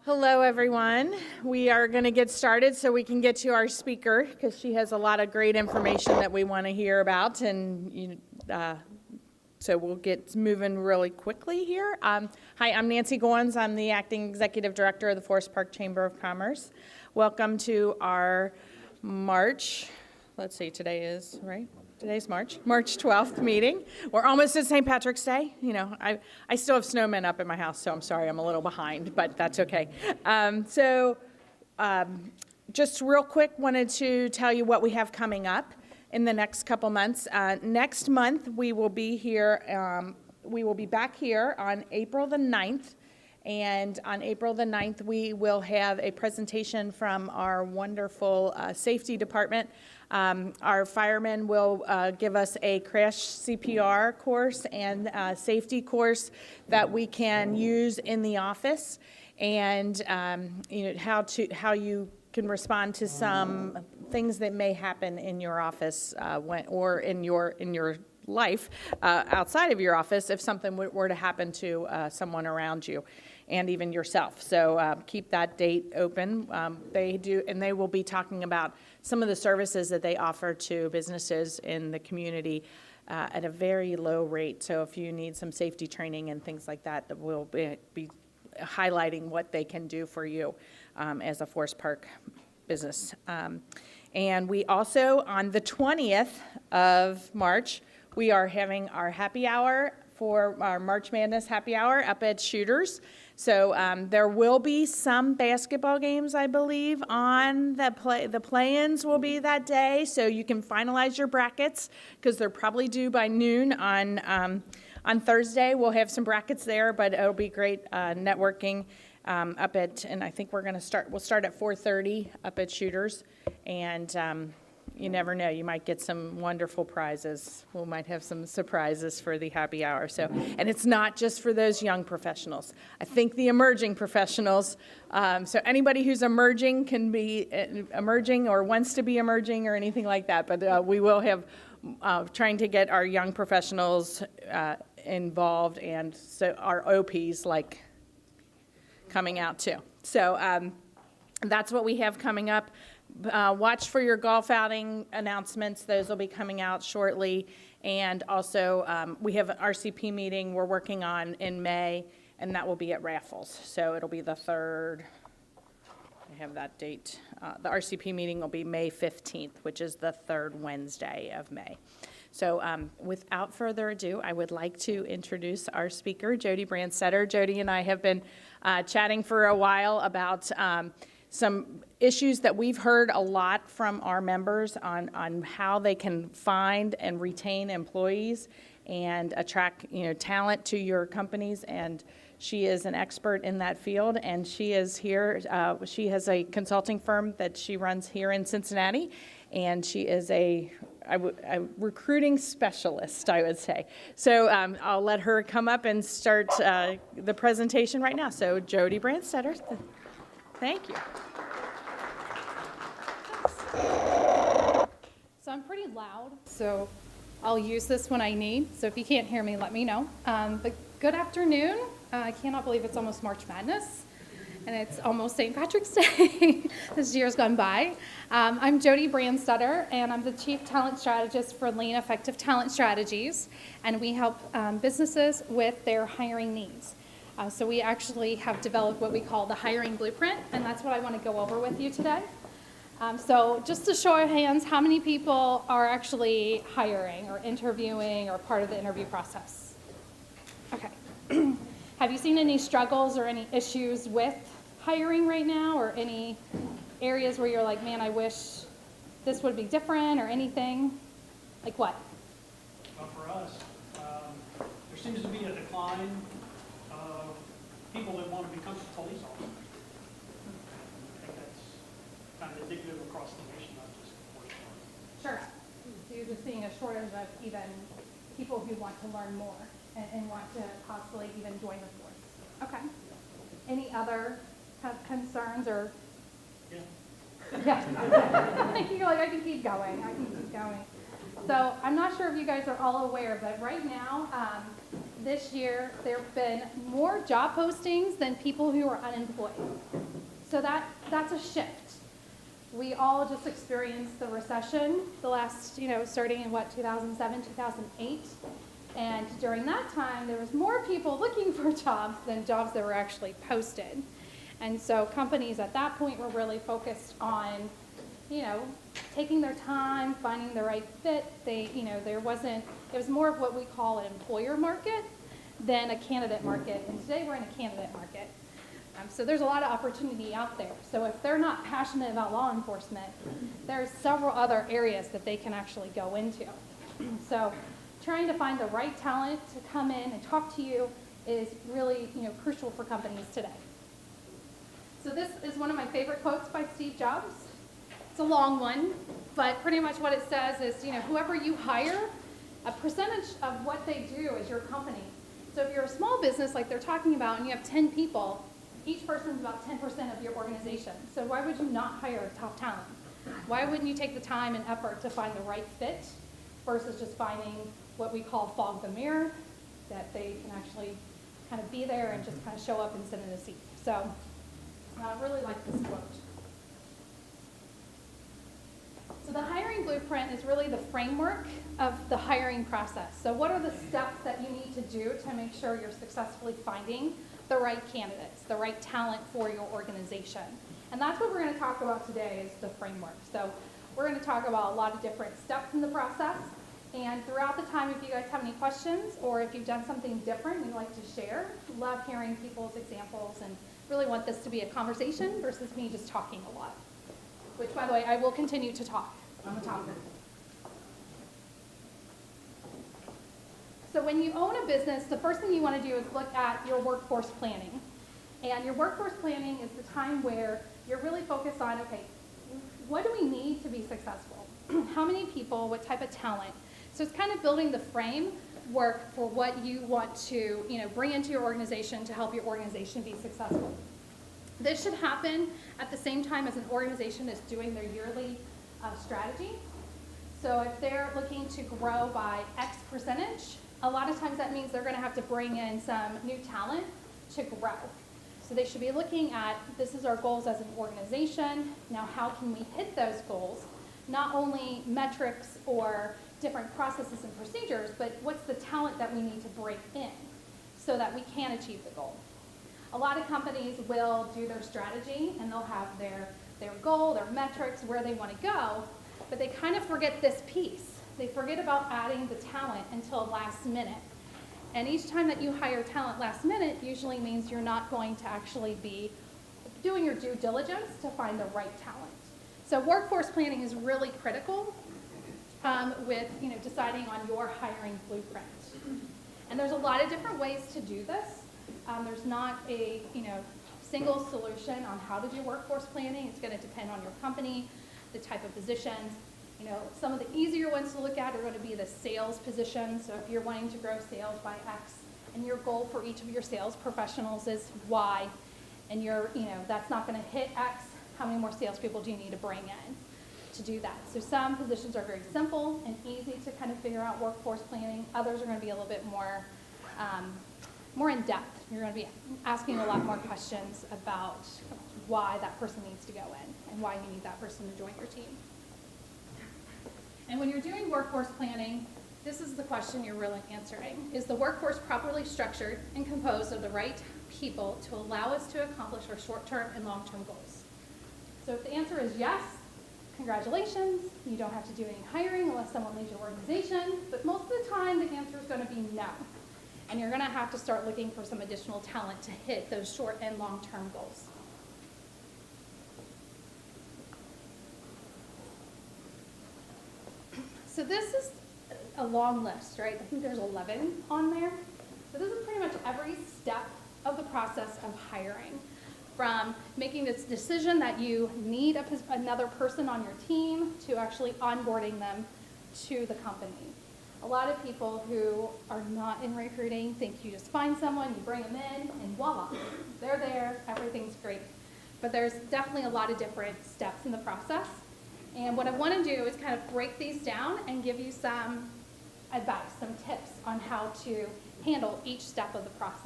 Hello, everyone. We are going to get started so we can get to our speaker because she has a lot of great information that we want to hear about, and so we'll get moving really quickly here. Hi, I'm Nancy Goins. I'm the Acting Executive Director of the Forest Park Chamber of Commerce. Welcome to our March, let's see, today's March 12th meeting. We're almost at St. Patrick's Day. You know, I still have snowmen up at my house, so I'm sorry I'm a little behind, but that's okay. Just real quick, wanted to tell you what we have coming up in the next couple months. Next month, we will be here, we will be back here on April the 9th. And on April the 9th, we will have a presentation from our wonderful safety department. Our firemen will give us a crash CPR course and safety course that we can use in the office, and how you can respond to some things that may happen in your office or in your life outside of your office if something were to happen to someone around you and even yourself. So keep that date open. They will be talking about some of the services that they offer to businesses in the community at a very low rate. So if you need some safety training and things like that, we'll be highlighting what they can do for you as a Forest Park business. And we also, on the 20th of March, we are having our happy hour for our March Madness happy hour up at Shooters. So there will be some basketball games, I believe, on the play-ins will be that day. So you can finalize your brackets because they're probably due by noon on Thursday. We'll have some brackets there, but it'll be great networking up at, and I think we'll start at 4:30 up at Shooters. And you never know, you might get some wonderful prizes. We might have some surprises for the happy hour. So, and it's not just for those young professionals. I think the emerging professionals, so anybody who's emerging can be emerging or wants to be emerging or anything like that. But we will have trying to get our young professionals involved, and so our OPs like coming out too. So that's what we have coming up. Watch for your golf outing announcements. Those will be coming out shortly. And also, we have an RCP meeting we're working on in May, and that will be at Raffles. So it'll be the 3rd. I have that date. The RCP meeting will be May 15th, which is the 3rd Wednesday of May. So without further ado, I would like to introduce our speaker, Jody Brandstetter. Jody and I have been chatting for a while about some issues that we've heard a lot from our members on how they can find and retain employees and attract talent to your companies. And she is an expert in that field, and she is here. She has a consulting firm that she runs here in Cincinnati, and she is a recruiting specialist, I would say. So I'll let her come up and start the presentation right now. So Jody Brandstetter, thank you. So I'm pretty loud, so I'll use this when I need. So if you can't hear me, let me know. But good afternoon. I cannot believe it's almost March Madness, and it's almost St. Patrick's Day. This year's gone by. I'm Jody Brandstetter, and I'm the Chief Talent Strategist for Lean Effective Talent Strategies, and we help businesses with their hiring needs. So we actually have developed what we call the hiring blueprint, and that's what I want to go over with you today. So just to show of hands, how many people are actually hiring or interviewing or part of the interview process? Okay. Have you seen any struggles or any issues with hiring right now, or any areas where you're like, man, I wish this would be different, or anything? Like what? Well, for us, there seems to be a decline of people that want to become police officers. I think that's kind of indicative across the nation, not just Forest Park. Sure. So you're just seeing a shortage of even people who want to learn more and want to possibly even join the force. Okay. Any other concerns or? Yeah. You're like, I can keep going. So I'm not sure if you guys are all aware, but right now this year there have been more job postings than people who are unemployed. So that's a shift. We all just experienced the recession the last, starting in 2007, 2008. And during that time, there was more people looking for jobs than jobs that were actually posted. And so companies at that point were really focused on, taking their time, finding the right fit. It was more of what we call an employer market than a candidate market. And today we're in a candidate market. So there's a lot of opportunity out there. So if they're not passionate about law enforcement, there's several other areas that they can actually go into. So trying to find the right talent to come in and talk to you is really, crucial for companies today. So this is one of my favorite quotes by Steve Jobs. It's a long one, but pretty much what it says is, whoever you hire, a percentage of what they do is your company. So if you're a small business like they're talking about and you have 10 people, each person is about 10% of your organization. So why would you not hire top talent? Why wouldn't you take the time and effort to find the right fit versus just finding what we call fog the mirror, that they can actually kind of be there and just kind of show up and sit in a seat. So I really like this quote. So the hiring blueprint is really the framework of the hiring process. So what are the steps that you need to do to make sure you're successfully finding the right candidates, the right talent for your organization? And that's what we're going to talk about today, is the framework. So we're going to talk about a lot of different steps in the process. And throughout the time, if you guys have any questions or if you've done something different you'd like to share, love hearing people's examples and really want this to be a conversation versus me just talking a lot. Which, by the way, I will continue to talk on the topic. So when you own a business, the first thing you want to do is look at your workforce planning. And your workforce planning is the time where you're really focused on, okay, what do we need to be successful? How many people, what type of talent? So it's kind of building the framework for what you want to, bring into your organization to help your organization be successful. This should happen at the same time as an organization is doing their yearly strategy. So if they're looking to grow by X percentage, a lot of times that means they're going to have to bring in some new talent to grow. So they should be looking at, this is our goals as an organization. Now how can we hit those goals? Not only metrics or different processes and procedures, but what's the talent that we need to bring in so that we can achieve the goal? A lot of companies will do their strategy and they'll have their goal, their metrics, where they want to go, but they kind of forget this piece. They forget about adding the talent until last minute. And each time that you hire talent last minute usually means you're not going to actually be doing your due diligence to find the right talent. So workforce planning is really critical with deciding on your hiring blueprint. And there's a lot of different ways to do this. There's not a single solution on how to do workforce planning. It's going to depend on your company, the type of positions. Some of the easier ones to look at are going to be the sales positions. So if you're wanting to grow sales by X, and your goal for each of your sales professionals is Y, and that's not going to hit X, how many more salespeople do you need to bring in to do that? So some positions are very simple and easy to kind of figure out workforce planning. Others are going to be a little bit more in depth. You're going to be asking a lot more questions about why that person needs to go in and why you need that person to join your team. And when you're doing workforce planning, this is the question you're really answering. Is the workforce properly structured and composed of the right people to allow us to accomplish our short-term and long-term goals? So if the answer is yes, congratulations. You don't have to do any hiring unless someone leaves your organization. But most of the time, the answer is going to be no. And you're going to have to start looking for some additional talent to hit those short and long-term goals. So this is a long list, right? I think there's 11 on there. So this is pretty much every step of the process of hiring, from making this decision that you need another person on your team to actually onboarding them to the company. A lot of people who are not in recruiting think you just find someone, you bring them in, and voila, they're there, everything's great. But there's definitely a lot of different steps in the process. And what I want to do is kind of break these down and give you some advice, some tips on how to handle each step of the process.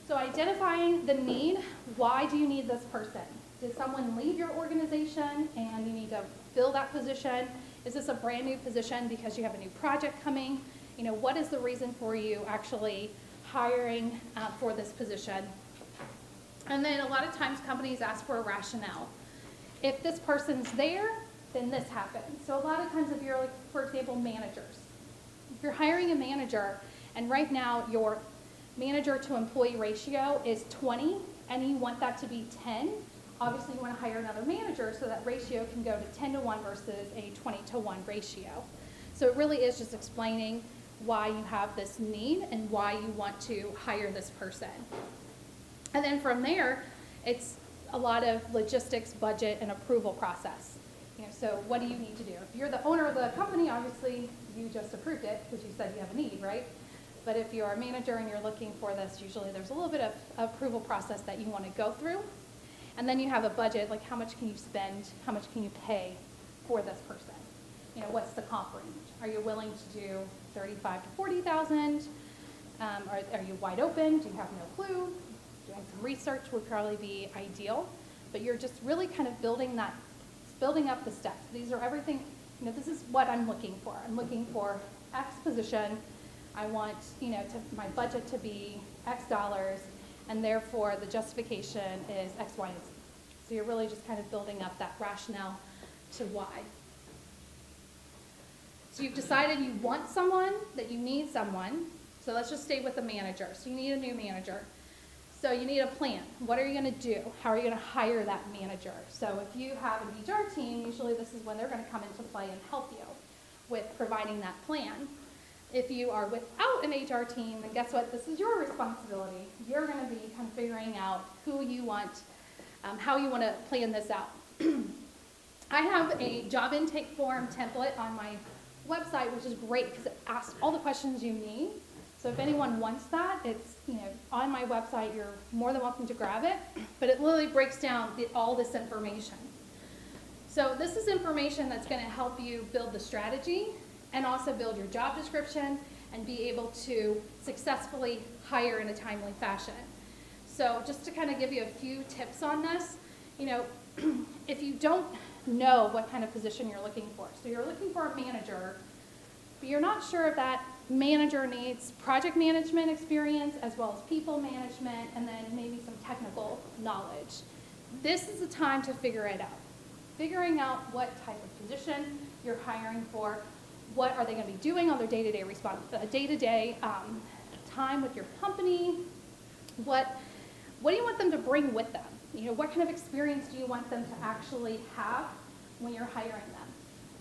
So identifying the need, why do you need this person? Did someone leave your organization and you need to fill that position? Is this a brand new position because you have a new project coming? You know, what is the reason for you actually hiring for this position? And then a lot of times companies ask for a rationale. If this person's there, then this happens. So a lot of times if you're like, for example, managers. If you're hiring a manager and right now your manager to employee ratio is 20 and you want that to be 10, obviously you want to hire another manager so that ratio can go to 10 to 1 versus a 20 to 1 ratio. So it really is just explaining why you have this need and why you want to hire this person. And then from there, it's a lot of logistics, budget, and approval process. You know, so what do you need to do? If you're the owner of the company, obviously you just approved it because you said you have a need, right? But if you're a manager and you're looking for this, usually there's a little bit of approval process that you want to go through. And then you have a budget, like how much can you spend, how much can you pay for this person? You know, what's the comp range? Are you willing to do 35 to 40,000? Are you wide open? Do you have no clue? Doing some research would probably be ideal, but you're just really kind of building up the steps. These are everything, you know, this is what I'm looking for. I'm looking for X position. I want, you know, my budget to be X dollars, and therefore the justification is X, Y, and Z. So you're really just kind of building up that rationale to why. So you've decided you want someone, that you need someone. So let's just stay with the manager. So you need a new manager. So you need a plan. What are you going to do? How are you going to hire that manager? So if you have an HR team, usually this is when they're going to come into play and help you with providing that plan. If you are without an HR team, then guess what? This is your responsibility. You're going to be kind of figuring out who you want, how you want to plan this out. I have a job intake form template on my website, which is great because it asks all the questions you need. So if anyone wants that, it's, you know, on my website. You're more than welcome to grab it. But it literally breaks down all this information. So this is information that's going to help you build the strategy and also build your job description and be able to successfully hire in a timely fashion. So just to kind of give you a few tips on this, you know, if you don't know what kind of position you're looking for, so you're looking for a manager, but you're not sure if that manager needs project management experience as well as people management and then maybe some technical knowledge. This is the time to figure it out. Figuring out what type of position you're hiring for, what are they going to be doing on their day-to-day time with your company, what do you want them to bring with them? You know, what kind of experience do you want them to actually have when you're hiring them?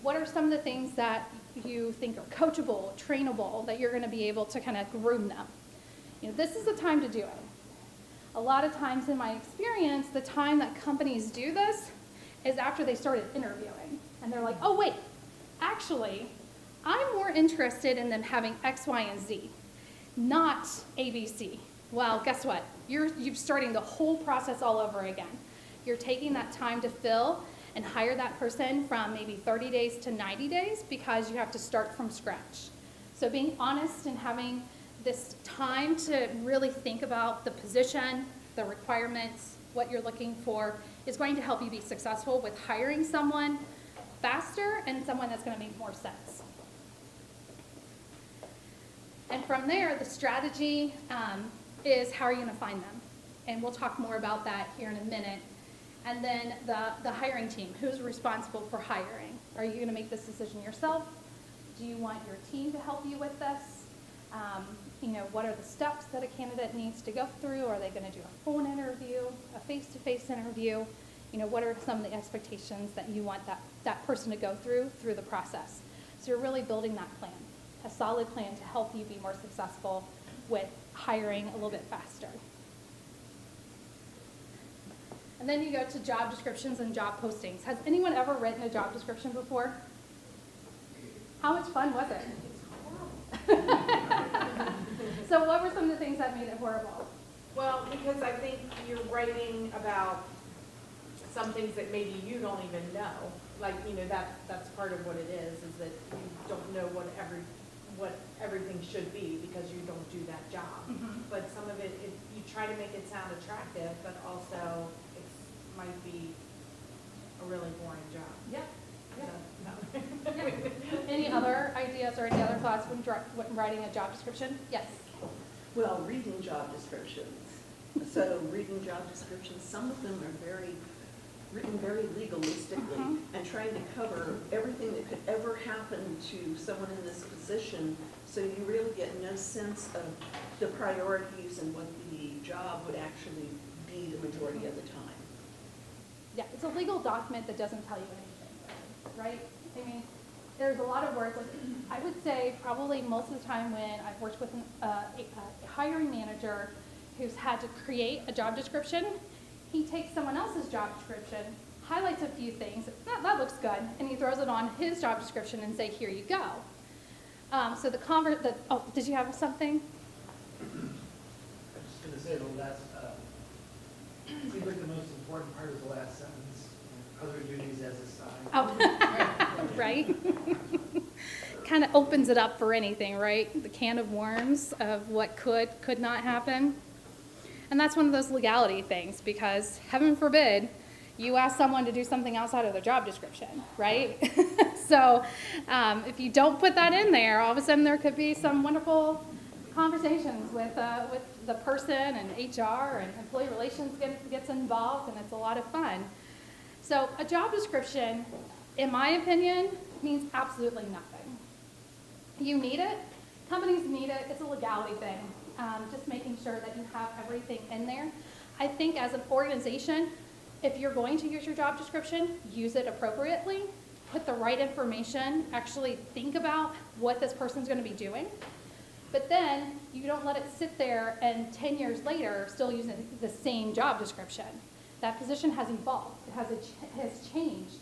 What are some of the things that you think are coachable, trainable, that you're going to be able to kind of groom them? You know, this is the time to do it. A lot of times in my experience, the time that companies do this is after they started interviewing. And they're like, oh wait, actually, I'm more interested in them having X, Y, and Z, not ABC. Well, guess what? You're starting the whole process all over again. You're taking that time to fill and hire that person from maybe 30 days to 90 days because you have to start from scratch. So being honest and having this time to really think about the position, the requirements, what you're looking for is going to help you be successful with hiring someone faster and someone that's going to make more sense. And from there, the strategy is how are you going to find them? And we'll talk more about that here in a minute. And then the hiring team, who's responsible for hiring? Are you going to make this decision yourself? Do you want your team to help you with this? You know, what are the steps that a candidate needs to go through? Are they going to do a phone interview, a face-to-face interview? You know, what are some of the expectations that you want that person to go through the process? So you're really building that plan, a solid plan to help you be more successful with hiring a little bit faster. And then you go to job descriptions and job postings. Has anyone ever written a job description before? How much fun was it? So what were some of the things that made it horrible? Well, because I think you're writing about some things that maybe you don't even know. Like, you know, that's part of what it is that you don't know what everything should be because you don't do that job. But some of it, you try to make it sound attractive, but also it might be a really boring job. Yep. So, no. Any other ideas or any other thoughts when writing a job description? Yes. Well, reading job descriptions. So reading job descriptions, some of them are written very legalistically and trying to cover everything that could ever happen to someone in this position, so you really get no sense of the priorities and what the job would actually be the majority of the time. Yeah, it's a legal document that doesn't tell you anything, right? I mean, there's a lot of words. Like, I would say probably most of the time when I've worked with a hiring manager who's had to create a job description, he takes someone else's job description, highlights a few things, that looks good, and he throws it on his job description and say, here you go. So did you have something? I'm just going to say the last, seems like the most important part is the last sentence, other duties as assigned. Oh, right? Kind of opens it up for anything, right? The can of worms of what could not happen. And that's one of those legality things, because heaven forbid you ask someone to do something outside of their job description, right? So if you don't put that in there, all of a sudden there could be some wonderful conversations with the person, and HR and employee relations gets involved, and it's a lot of fun. So a job description, in my opinion, means absolutely nothing. You need it. Companies need it. It's a legality thing. Just making sure that you have everything in there. I think as an organization, if you're going to use your job description, use it appropriately, put the right information, actually think about what this person's going to be doing. But then you don't let it sit there and 10 years later still using the same job description. That position has evolved. It has changed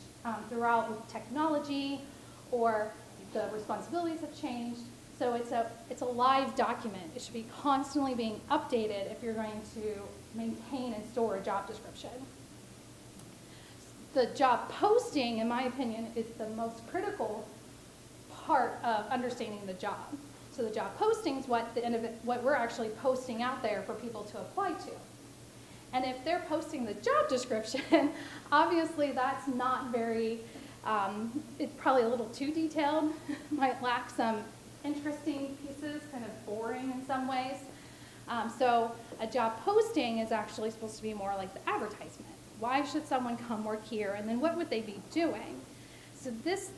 throughout with technology, or the responsibilities have changed. So it's a live document. It should be constantly being updated if you're going to maintain and store a job description. The job posting, in my opinion, is the most critical part of understanding the job. So the job posting is what we're actually posting out there for people to apply to. And if they're posting the job description, obviously that's not very, it's probably a little too detailed, might lack some interesting pieces, kind of boring in some ways. So a job posting is actually supposed to be more like the advertisement. Why should someone come work here, and then what would they be doing? So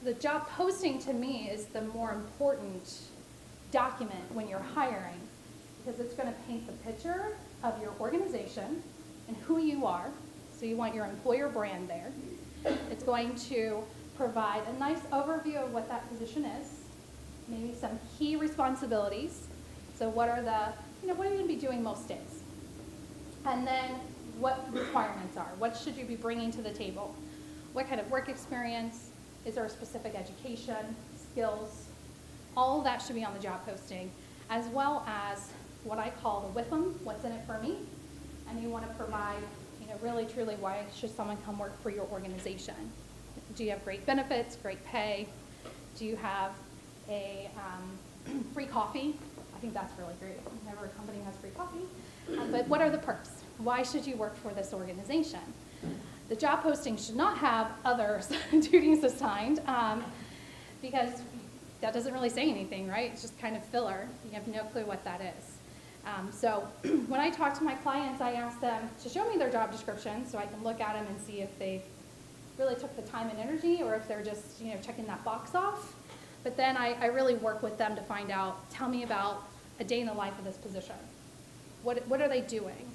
the job posting to me is the more important document when you're hiring, because it's going to paint the picture of your organization and who you are. So you want your employer brand there. It's going to provide a nice overview of what that position is, maybe some key responsibilities. So what are what are you going to be doing most days? And then what requirements are. What should you be bringing to the table? What kind of work experience? Is there a specific education, skills? All of that should be on the job posting, as well as what I call the with them, what's in it for me. And you want to provide, really truly, why should someone come work for your organization? Do you have great benefits, great pay? Do you have a free coffee? I think that's really great. Never a company has free coffee. But what are the perks? Why should you work for this organization? The job posting should not have other duties assigned, because that doesn't really say anything, right? It's just kind of filler. You have no clue what that is. So when I talk to my clients, I ask them to show me their job description so I can look at them and see if they really took the time and energy, or if they're just checking that box off. But then I really work with them to find out, tell me about a day in the life of this position. What are they doing?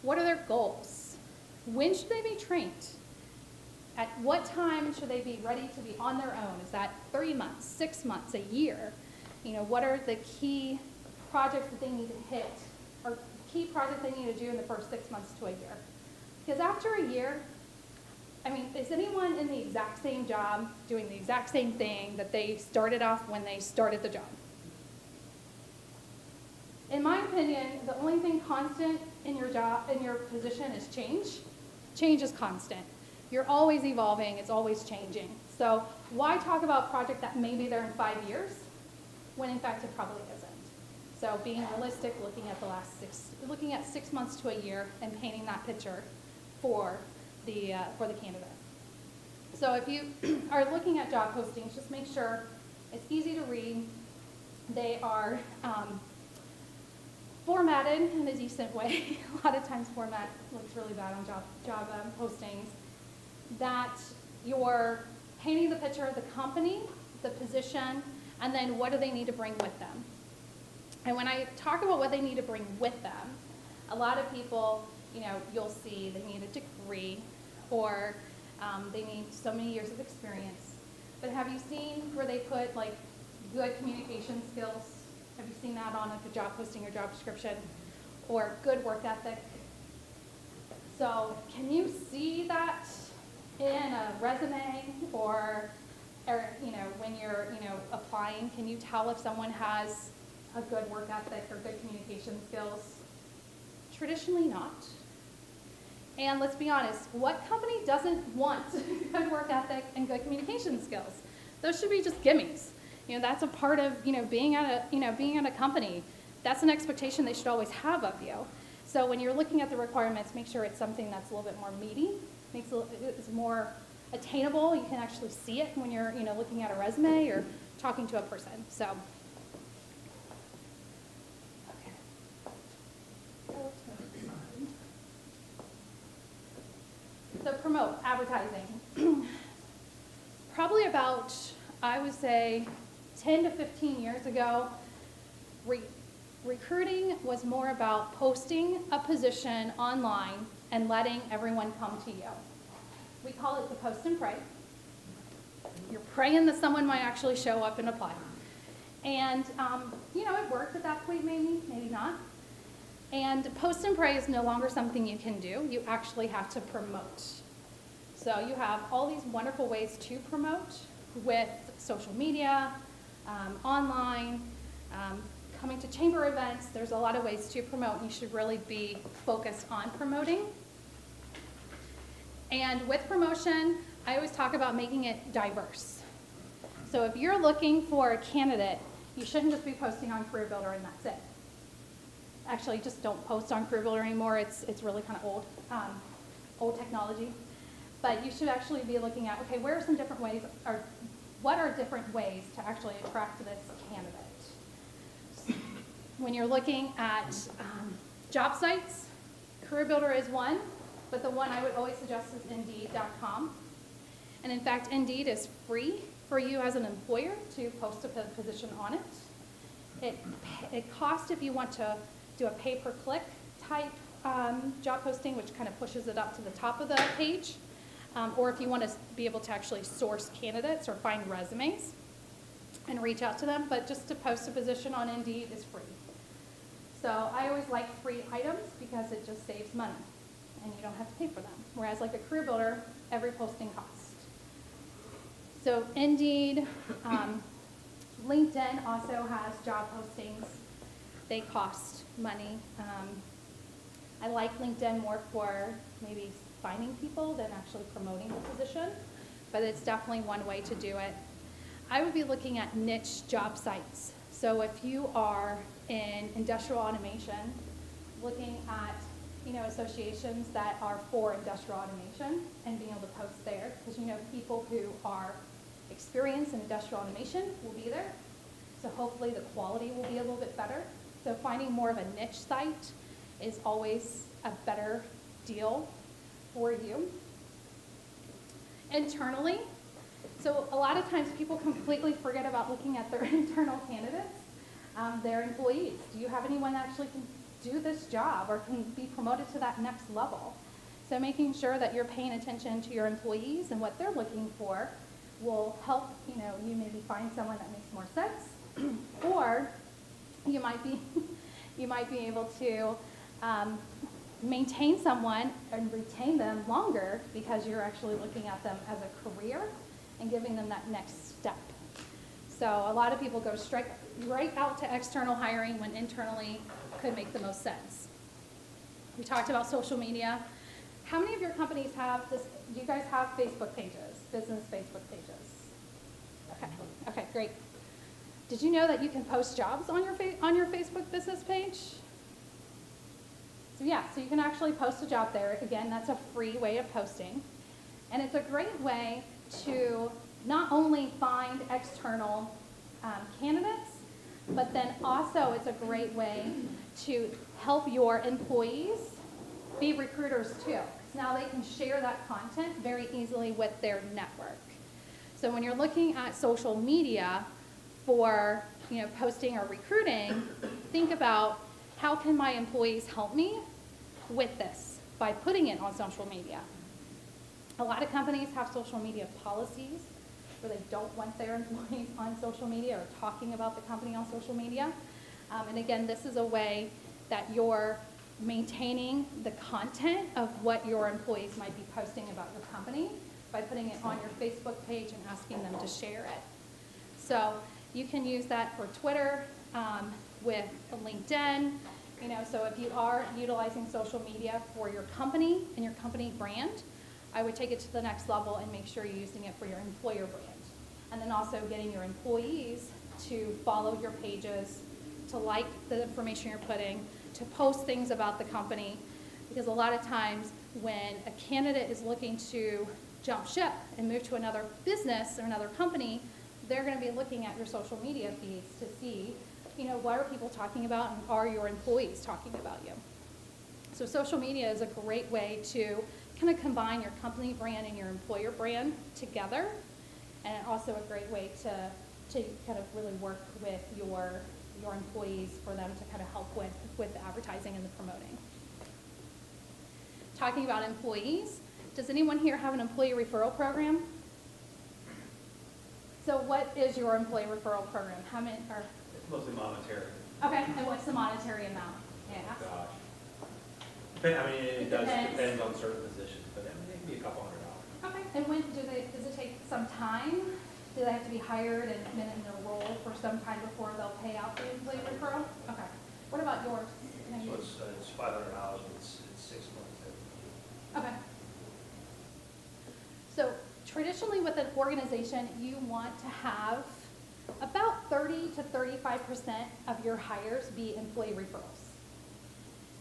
What are their goals? When should they be trained? At what time should they be ready to be on their own? Is that 3 months, 6 months, a year? What are the key projects that they need to hit, or key projects they need to do in the first 6 months to a year? Because after a year, is anyone in the exact same job doing the exact same thing that they started off when they started the job? In my opinion, the only thing constant in your job, in your position, is change. Change is constant. You're always evolving, it's always changing. So why talk about a project that may be there in 5 years, when in fact it probably isn't? So being realistic, looking at 6 months to a year and painting that picture for the candidate. So if you are looking at job postings, just make sure it's easy to read. They are formatted in a decent way. A lot of times format looks really bad on job postings. That you're painting the picture of the company, the position, and then what do they need to bring with them. And when I talk about what they need to bring with them, a lot of people, you'll see they need a degree or they need so many years of experience. But have you seen where they put like good communication skills? Have you seen that on like a job posting or job description? Or good work ethic? So can you see that in a resume or when you're applying? Can you tell if someone has a good work ethic or good communication skills? Traditionally not. And let's be honest, what company doesn't want good work ethic and good communication skills? Those should be just gimmies. That's a part of being at a company. That's an expectation they should always have of you. So when you're looking at the requirements, make sure it's something that's a little bit more meaty, it's more attainable. You can actually see it when you're looking at a resume or talking to a person. So. So promote, advertising. Probably about, I would say, 10 to 15 years ago, recruiting was more about posting a position online and letting everyone come to you. We call it the post and pray. You're praying that someone might actually show up and apply. And, it worked at that point, maybe not. And post and pray is no longer something you can do. You actually have to promote. So you have all these wonderful ways to promote with social media, online, coming to chamber events. There's a lot of ways to promote. You should really be focused on promoting. And with promotion, I always talk about making it diverse. So if you're looking for a candidate, you shouldn't just be posting on Career Builder and that's it. Actually, just don't post on Career Builder anymore. It's really kind of old technology. But you should actually be looking at, okay, where are some different ways, or what are different ways to actually attract this candidate? When you're looking at job sites, Career Builder is one, but the one I would always suggest is Indeed.com. And in fact, Indeed is free for you as an employer to post a position on it. It costs if you want to do a pay-per-click type job posting, which kind of pushes it up to the top of the page, or if you want to be able to actually source candidates or find resumes and reach out to them. But just to post a position on Indeed is free. So I always like free items because it just saves money and you don't have to pay for them. Whereas like a Career Builder, every posting costs. So Indeed, LinkedIn also has job postings. They cost money. I like LinkedIn more for maybe finding people than actually promoting the position, but it's definitely one way to do it. I would be looking at niche job sites. So if you are in industrial automation, looking at associations that are for industrial automation and being able to post there, because people who are experienced in industrial automation will be there. So hopefully the quality will be a little bit better. So finding more of a niche site is always a better deal for you. Internally, so a lot of times people completely forget about looking at their internal candidates, their employees. Do you have anyone that actually can do this job or can be promoted to that next level? So making sure that you're paying attention to your employees and what they're looking for will help you maybe find someone that makes more sense, or you might be able to maintain someone and retain them longer because you're actually looking at them as a career and giving them that next step. So a lot of people go right out to external hiring when internally could make the most sense. We talked about social media. How many of your companies have this, do you guys have Facebook pages, business Facebook pages? Okay, great. Did you know that you can post jobs on your Facebook business page? So yeah, so you can actually post a job there. Again, that's a free way of posting. And it's a great way to not only find external candidates, but then also it's a great way to help your employees be recruiters too. So now they can share that content very easily with their network. So when you're looking at social media for posting or recruiting, think about how can my employees help me with this by putting it on social media. A lot of companies have social media policies where they don't want their employees on social media or talking about the company on social media. And again, this is a way that you're maintaining the content of what your employees might be posting about your company by putting it on your Facebook page and asking them to share it. So you can use that for Twitter, with LinkedIn, so if you are utilizing social media for your company and your company brand, I would take it to the next level and make sure you're using it for your employer brand. And then also getting your employees to follow your pages, to like the information you're putting, to post things about the company. Because a lot of times when a candidate is looking to jump ship and move to another business or another company, they're going to be looking at your social media feeds to see, what are people talking about and are your employees talking about you. So social media is a great way to kind of combine your company brand and your employer brand together, and also a great way to kind of really work with your employees for them to kind of help with the advertising and the promoting. Talking about employees, does anyone here have an employee referral program? So what is your employee referral program? How many are? It's mostly monetary. Okay, and what's the monetary amount? Yeah. Gosh. It does depends. depend on certain positions, but it may be a couple $100. Okay, and does it take some time? Do they have to be hired and been in their role for some time before they'll pay out the employee referral? Okay. What about yours? So it's $500, it's 6 months. Okay. So traditionally with an organization, you want to have about 30 to 35% of your hires be employee referrals.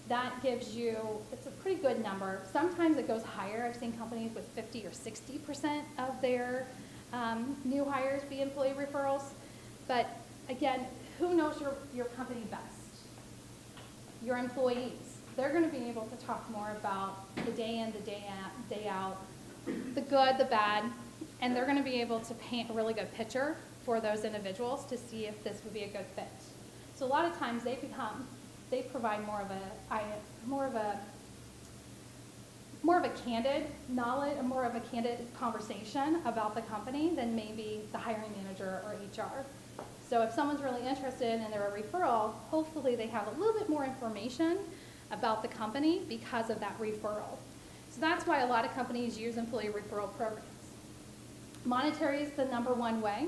That gives you, it's a pretty good number. Sometimes it goes higher. I've seen companies with 50 or 60% of their new hires be employee referrals. But again, who knows your company best? Your employees. They're going to be able to talk more about the day in, the day out, the good, the bad, and they're going to be able to paint a really good picture for those individuals to see if this would be a good fit. So a lot of times they provide more of a candid knowledge, more of a candid conversation about the company than maybe the hiring manager or HR. So if someone's really interested and they're a referral, hopefully they have a little bit more information about the company because of that referral. So that's why a lot of companies use employee referral programs. Monetary is the #1 way,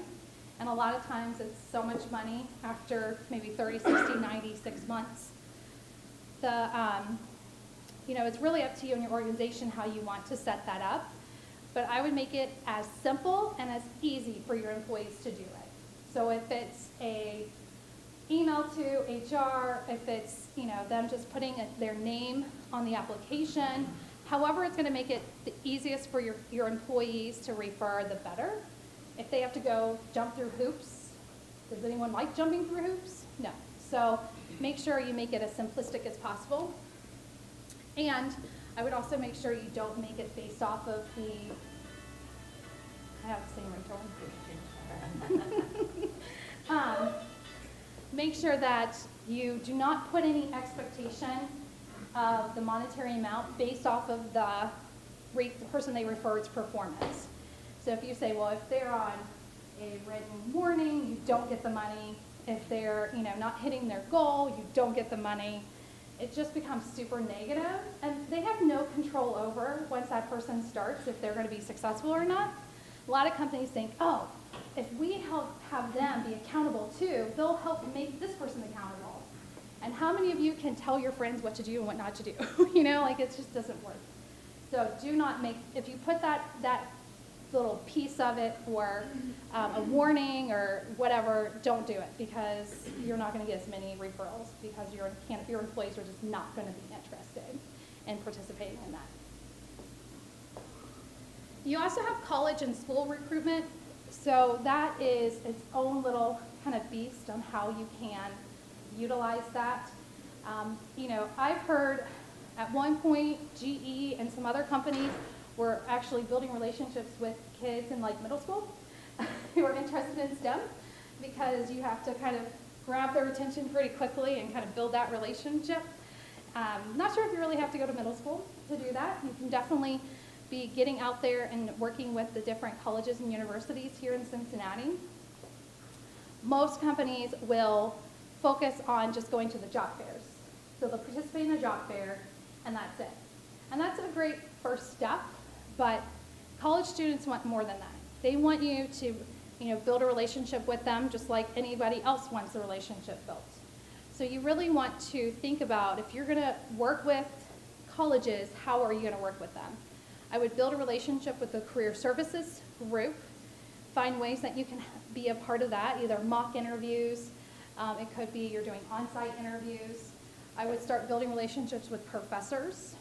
and a lot of times it's so much money after maybe 30, 60, 90, 6 months. It's really up to you and your organization how you want to set that up, but I would make it as simple and as easy for your employees to do it. So if it's a email to HR, if it's them just putting their name on the application, however it's going to make it the easiest for your employees to refer, the better. If they have to go jump through hoops, does anyone like jumping through hoops? No. So make sure you make it as simplistic as possible. And I would also make sure you don't make it based off of I have the same ringtone. Make sure that you do not put any expectation of the monetary amount based off of the person they referred's performance. So if you say, well, if they're on a written warning, you don't get the money. If they're not hitting their goal, you don't get the money. It just becomes super negative, and they have no control over once that person starts if they're going to be successful or not. A lot of companies think, oh, if we have them be accountable too, they'll help make this person accountable. And how many of you can tell your friends what to do and what not to do? It just doesn't work. So do not make, if you put that little piece of it for a warning or whatever, don't do it, because you're not gonna get as many referrals, because your employees are just not gonna be interested in participating in that. You also have college and school recruitment, so that is its own little kind of beast on how you can utilize that. You know, I've heard at one point GE and some other companies were actually building relationships with kids in like middle school who are interested in STEM, because you have to kind of grab their attention pretty quickly and kind of build that relationship. Not sure if you really have to go to middle school to do that. You can definitely be getting out there and working with the different colleges and universities here in Cincinnati. Most companies will focus on just going to the job fairs. So they'll participate in a job fair, and that's it. And that's a great first step, but college students want more than that. They want you to, build a relationship with them just like anybody else wants a relationship built. So you really want to think about, if you're gonna work with colleges, how are you gonna work with them? I would build a relationship with the career services group, find ways that you can be a part of that, either mock interviews, it could be you're doing on-site interviews. I would start building relationships with professors,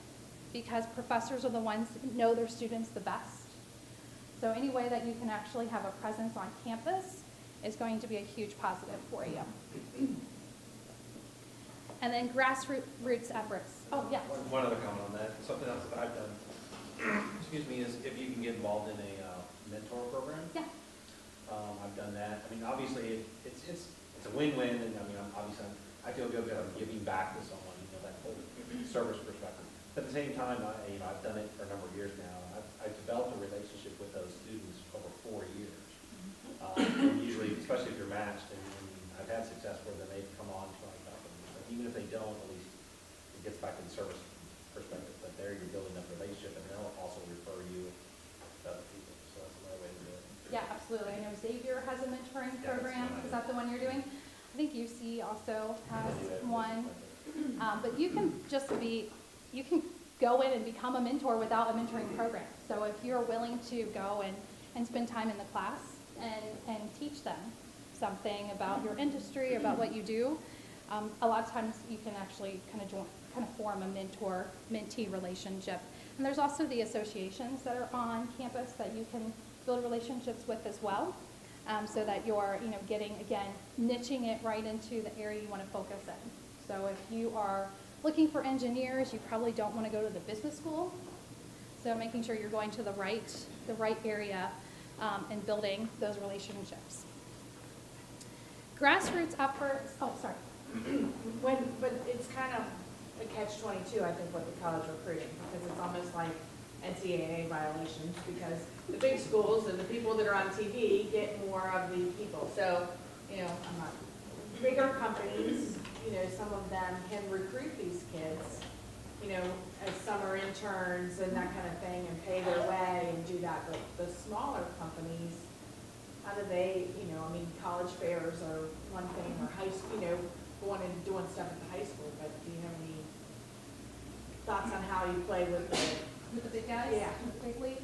because professors are the ones that know their students the best. So any way that you can actually have a presence on campus is going to be a huge positive for you. And then grassroots efforts. Oh, yeah. One other comment on that, something else that I've done, excuse me, is if you can get involved in a mentor program. Yeah. I've done that. I mean, obviously, it's a win-win, and I mean, obviously, I feel good about giving back to someone, that whole service perspective. But at the same time, I've done it for a number of years now. I've developed a relationship with those students over 4 years. And usually, especially if you're matched, and I've had success where then they've come on to my company. But even if they don't, at least it gets back to the service perspective. But there, you're building up a relationship, and they'll also refer you to other people. So that's another way to do it. Yeah, absolutely. I know Xavier has a mentoring Yeah, that's program. what I Is that the one you're doing? I think UC also has one. But you can you can go in and become a mentor without a mentoring program. So if you're willing to go and spend time in the class and teach them something about your industry, about what you do, a lot of times you can actually kind of form a mentor-mentee relationship. And there's also the associations that are on campus that you can build relationships with as well, so that you're getting, again, niching it right into the area you want to focus in. So if you are looking for engineers, you probably don't want to go to the business school. So making sure you're going to the right area and building those relationships. Grassroots efforts. Oh, sorry. But it's kind of a catch-22, I think, with the college recruiting, because it's almost like NCAA violations, because the big schools and the people that are on TV get more of the people. So, bigger companies, some of them can recruit these kids, as summer interns and that kind of thing, and pay their way and do that. But the smaller companies, how do they, college fairs are one thing, or high school, going and doing stuff at the high school, but do you have any thoughts on how you play with With the big guys? Yeah. With the big league?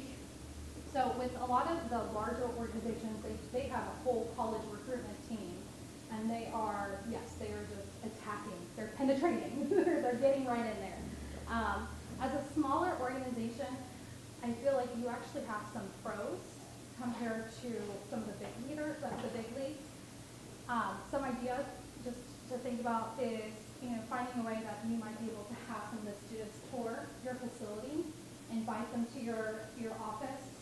So with a lot of the larger organizations, they have a whole college recruitment team. And they are just attacking. They're penetrating. They're getting right in there. As a smaller organization, I feel like you actually have some pros compared to some of the big leaders, like the big leagues. Some ideas just to think about is, finding a way that you might be able to have some of the students tour your facility, invite them to your office,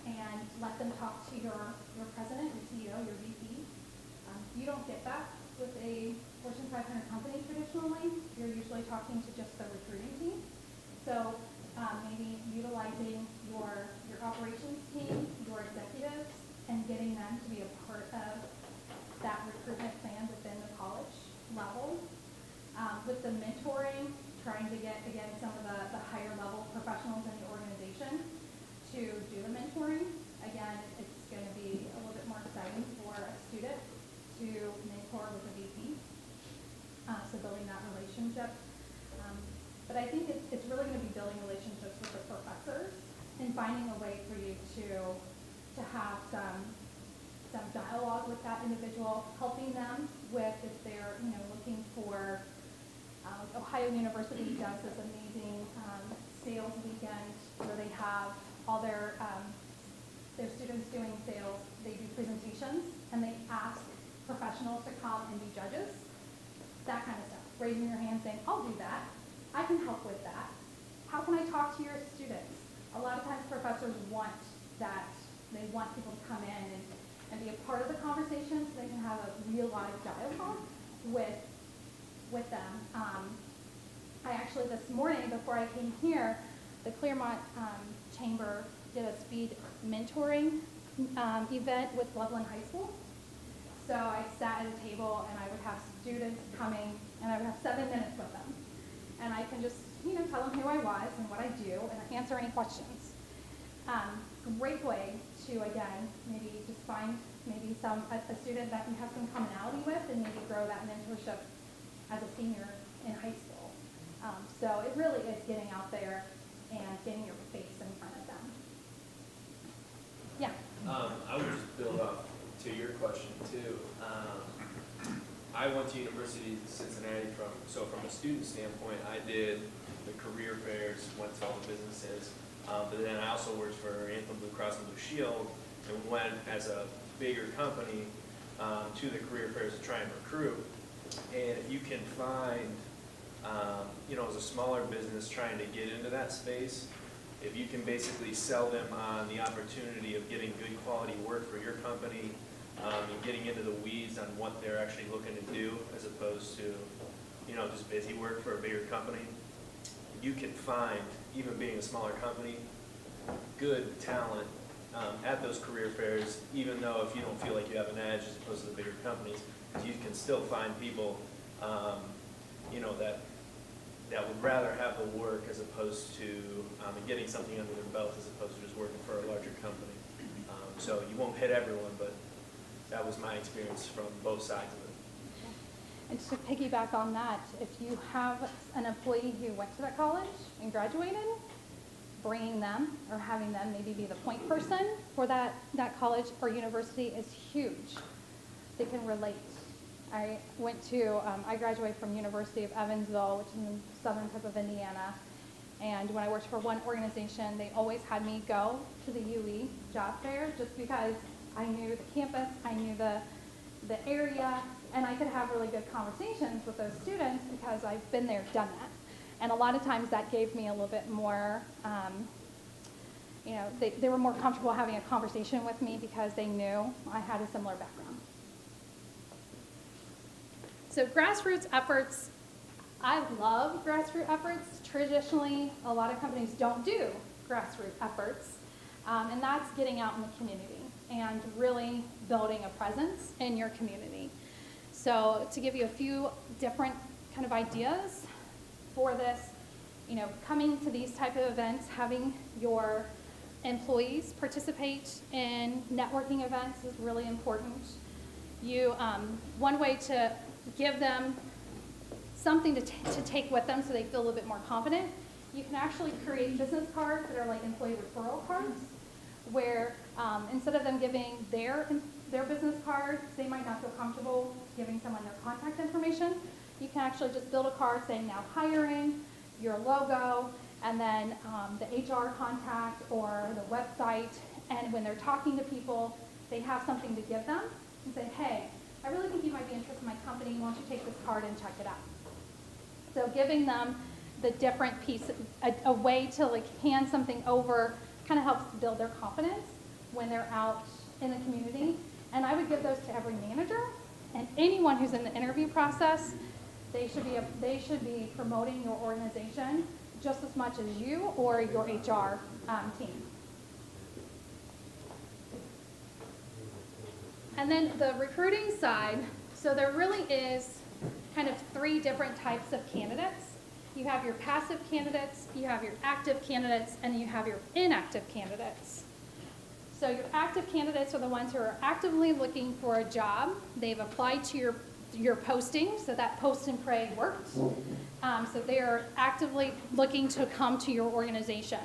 and let them talk to your president, your CEO, your VP. You don't get that with a Fortune 500 company traditionally. You're usually talking to just the recruiting team. So maybe utilizing your operations team, your executives, and getting them to be a part of that recruitment plan within the college level. With the mentoring, trying to get, again, some of the higher level professionals in the organization to do the mentoring. Again, it's going to be a little bit more exciting for a student to mentor with a VP. So building that relationship. But I think it's really gonna be building relationships with the professors and finding a way for you to have some dialogue with that individual, helping them with if they're, looking for, Ohio University does this amazing sales weekend where they have all their students doing sales. They do presentations and they ask professionals to come and be judges, that kind of stuff. Raising your hand saying, I'll do that. I can help with that. How can I talk to your students? A lot of times professors want that. They want people to come in and be a part of the conversation so they can have a real live dialogue with them. I actually this morning before I came here, the Claremont Chamber did a speed mentoring event with Loveland High School. So I sat at a table and I would have students coming and I would have 7 minutes with them. And I can just, tell them who I was and what I do and answer any questions. Great way to, again, maybe just find maybe a student that you have some commonality with and maybe grow that mentorship as a senior in high school. So it really is getting out there and getting your face in front of them. Yeah. I would just build off to your question too. I went to University of Cincinnati from a student standpoint, I did the career fairs, went to all the businesses, but then I also worked for Anthem Blue Cross and Blue Shield and went as a bigger company to the career fairs to try and recruit. And if you can find, as a smaller business trying to get into that space, if you can basically sell them on the opportunity of getting good quality work for your company and getting into the weeds on what they're actually looking to do as opposed to, just busy work for a bigger company, you can find, even being a smaller company, good talent at those career fairs, even though if you don't feel like you have an edge as opposed to the bigger companies, you can still find people, that would rather have the work as opposed to getting something under their belt as opposed to just working for a larger company. So you won't hit everyone, but that was my experience from both sides of it. And to piggyback on that, if you have an employee who went to that college and graduated, bringing them or having them maybe be the point person for that college or university is huge. They can relate. I graduated from University of Evansville, which is in the southern tip of Indiana. And when I worked for one organization, they always had me go to the UE job fair just because I knew the campus, I knew the area, and I could have really good conversations with those students because I've been there, done that. And a lot of times that gave me a little bit more, they were more comfortable having a conversation with me because they knew I had a similar background. So grassroots efforts, I love grassroots efforts. Traditionally, a lot of companies don't do grassroots efforts, and that's getting out in the community and really building a presence in your community. So to give you a few different kind of ideas for this, coming to these type of events, having your employees participate in networking events is really important. One way to give them something to take with them so they feel a little bit more confident, you can actually create business cards that are like employee referral cards, where instead of them giving their business card, they might not feel comfortable giving someone their contact information. You can actually just build a card saying now hiring, your logo, and then the HR contact or the website. And when they're talking to people, they have something to give them and say, hey, I really think you might be interested in my company. Why don't you take this card and check it out? So giving them the different piece, a way to hand something over kind of helps build their confidence when they're out in the community. And I would give those to every manager and anyone who's in the interview process. They should be promoting your organization just as much as you or your HR team. And then the recruiting side, so there really is kind of 3 different types of candidates. You have your passive candidates, you have your active candidates, and you have your inactive candidates. So your active candidates are the ones who are actively looking for a job. They've applied to your your posting, so that post and pray worked. So they are actively looking to come to your organization.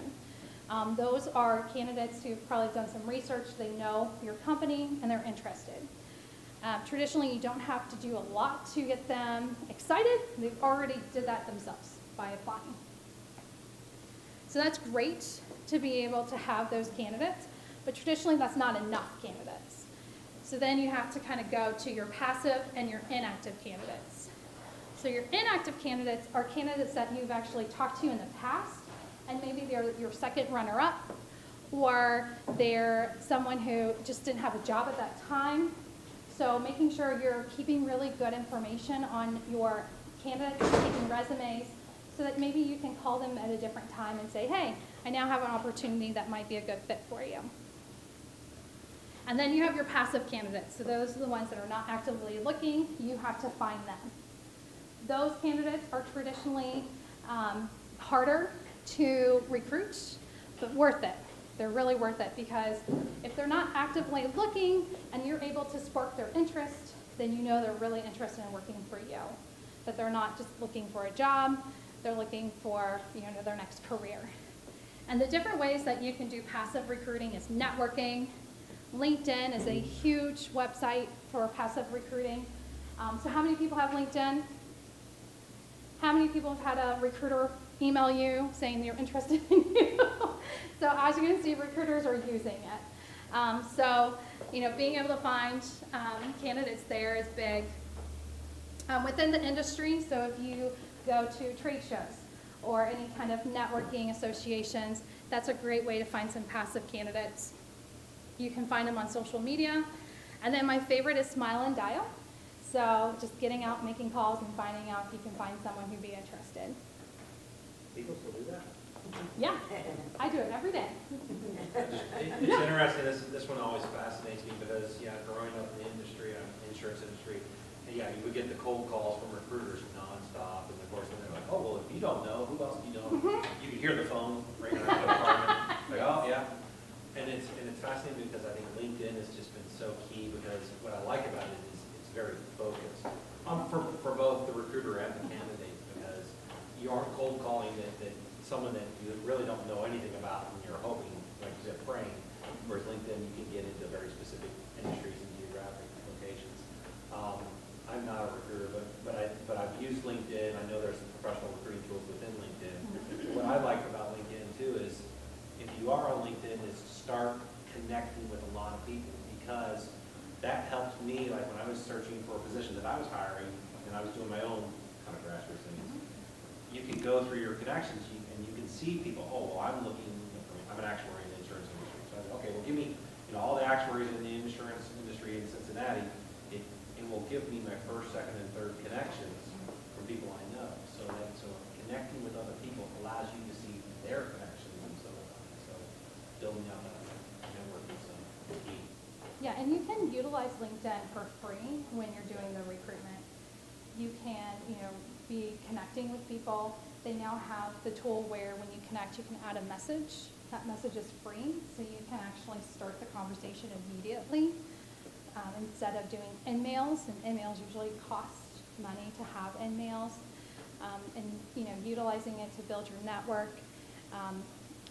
Those are candidates who've probably done some research, they know your company, and they're interested. Traditionally, you don't have to do a lot to get them excited. They've already did that themselves by applying. So that's great to be able to have those candidates, but traditionally that's not enough candidates. So then you have to kind of go to your passive and your inactive candidates. So your inactive candidates are candidates that you've actually talked to in the past, and maybe they're your second runner-up, or they're someone who just didn't have a job at that time. So making sure you're keeping really good information on your candidates, taking resumes, so that maybe you can call them at a different time and say, hey, I now have an opportunity that might be a good fit for you. And then you have your passive candidates. So those are the ones that are not actively looking. You have to find them. Those candidates are traditionally harder to recruit, but worth it. They're really worth it, because if they're not actively looking and you're able to spark their interest, then you know they're really interested in working for you. That they're not just looking for a job, they're looking for, you know, their next career. And the different ways that you can do passive recruiting is networking. LinkedIn is a huge website for passive recruiting. So how many people have LinkedIn? How many people have had a recruiter email you saying they're interested in you? So as you can see, recruiters are using it. So, you know, being able to find candidates there is big. Within the industry, so if you go to trade shows or any kind of networking associations, that's a great way to find some passive candidates. You can find them on social media. And then my favorite is Smile and Dial. So just getting out, making calls, and finding out if you can find someone who'd be interested. People still do that? Yeah, I do it every day. It's interesting, this one always fascinates me because, yeah, growing up in the industry, insurance industry, and yeah, you would get the cold calls from recruiters nonstop, and of course, then they're like, oh, well, if you don't know, who else do you know? You can hear the phone ringing around the apartment, like, oh, yeah. And it's fascinating because I think LinkedIn has just been so key, because what I like about it is it's very focused for both the recruiter and the candidate, because you aren't cold calling that someone that you really don't know anything about, and you're hoping, like you said, praying. Whereas LinkedIn, you can get into very specific industries and geographic locations. I'm not a recruiter, but I've used LinkedIn. I know there's some professional recruiting tools within LinkedIn. What I like about LinkedIn too is, if you are on LinkedIn, is start connecting with a lot of people, because that helped me. Like when I was searching for a position that I was hiring, and I was doing my own kind of grassroots things, you can go through your connections and you can see people. Oh, well, I'm looking. I'm an actuary in the insurance industry. So I said, okay, well, give me, all the actuaries in the insurance industry in Cincinnati. It will give me my first, second, and third connections from people I know. So connecting with other people allows you to see their connections and so on. So building out that network is key. Yeah, and you can utilize LinkedIn for free when you're doing the recruitment. You can, be connecting with people. They now have the tool where when you connect, you can add a message. That message is free, so you can actually start the conversation immediately instead of doing in-mails. And in-mails usually cost money to have in-mails. And utilizing it to build your network.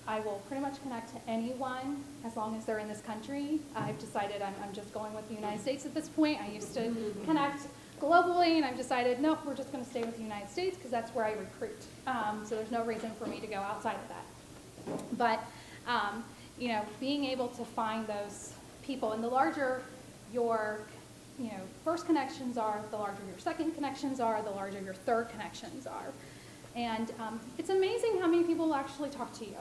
I will pretty much connect to anyone as long as they're in this country. I've decided I'm just going with the United States at this point. I used to connect globally, and I've decided, nope, we're just going to stay with the United States because that's where I recruit. So there's no reason for me to go outside of that. But, being able to find those people, and the larger your, first connections are, the larger your second connections are, the larger your third connections are. And it's amazing how many people actually talk to you.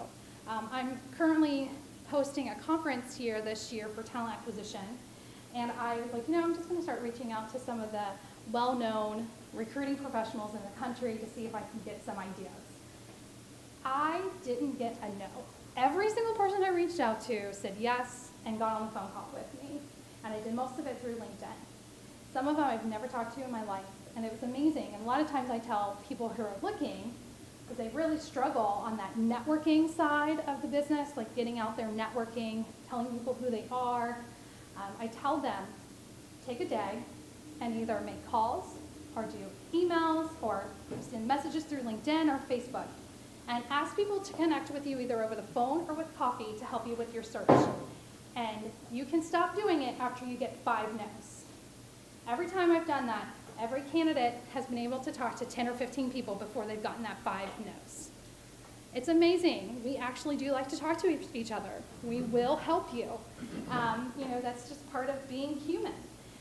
I'm currently hosting a conference here this year for talent acquisition. And I was like, I'm just going to start reaching out to some of the well-known recruiting professionals in the country to see if I can get some ideas. I didn't get a no. Every single person I reached out to said yes and got on the phone call with me. And I did most of it through LinkedIn. Some of them I've never talked to in my life, and it was amazing. And a lot of times I tell people who are looking, because they really struggle on that networking side of the business, like getting out there networking, telling people who they are. I tell them, take a day, and either make calls or do emails or send messages through LinkedIn or Facebook, and ask people to connect with you either over the phone or with coffee to help you with your search. And you can stop doing it after you get 5 no's. Every time I've done that, every candidate has been able to talk to 10 or 15 people before they've gotten that 5 no's. It's amazing. We actually do like to talk to each other. We will help you. That's just part of being human.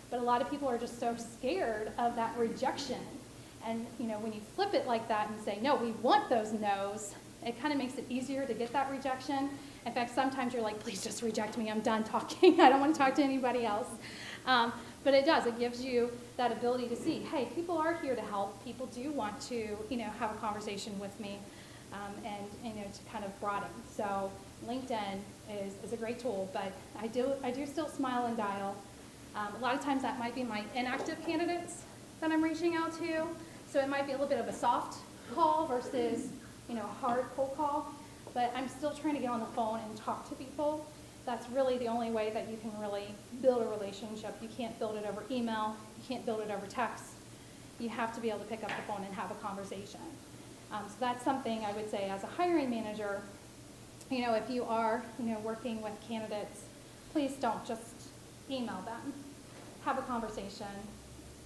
But a lot of people are just so scared of that rejection. And when you flip it like that and say, no, we want those no's, it kind of makes it easier to get that rejection. In fact, sometimes you're like, please just reject me. I'm done talking. I don't want to talk to anybody else. But it does. It gives you that ability to see, hey, people are here to help. People do want to, have a conversation with me, and to kind of broaden. So LinkedIn is a great tool, but I do still smile and dial. A lot of times that might be my inactive candidates that I'm reaching out to. So it might be a little bit of a soft call versus, a hard cold call. But I'm still trying to get on the phone and talk to people. That's really the only way that you can really build a relationship. You can't build it over email. You can't build it over text. You have to be able to pick up the phone and have a conversation. So that's something I would say as a hiring manager, if you are, working with candidates, please don't just email them. Have a conversation.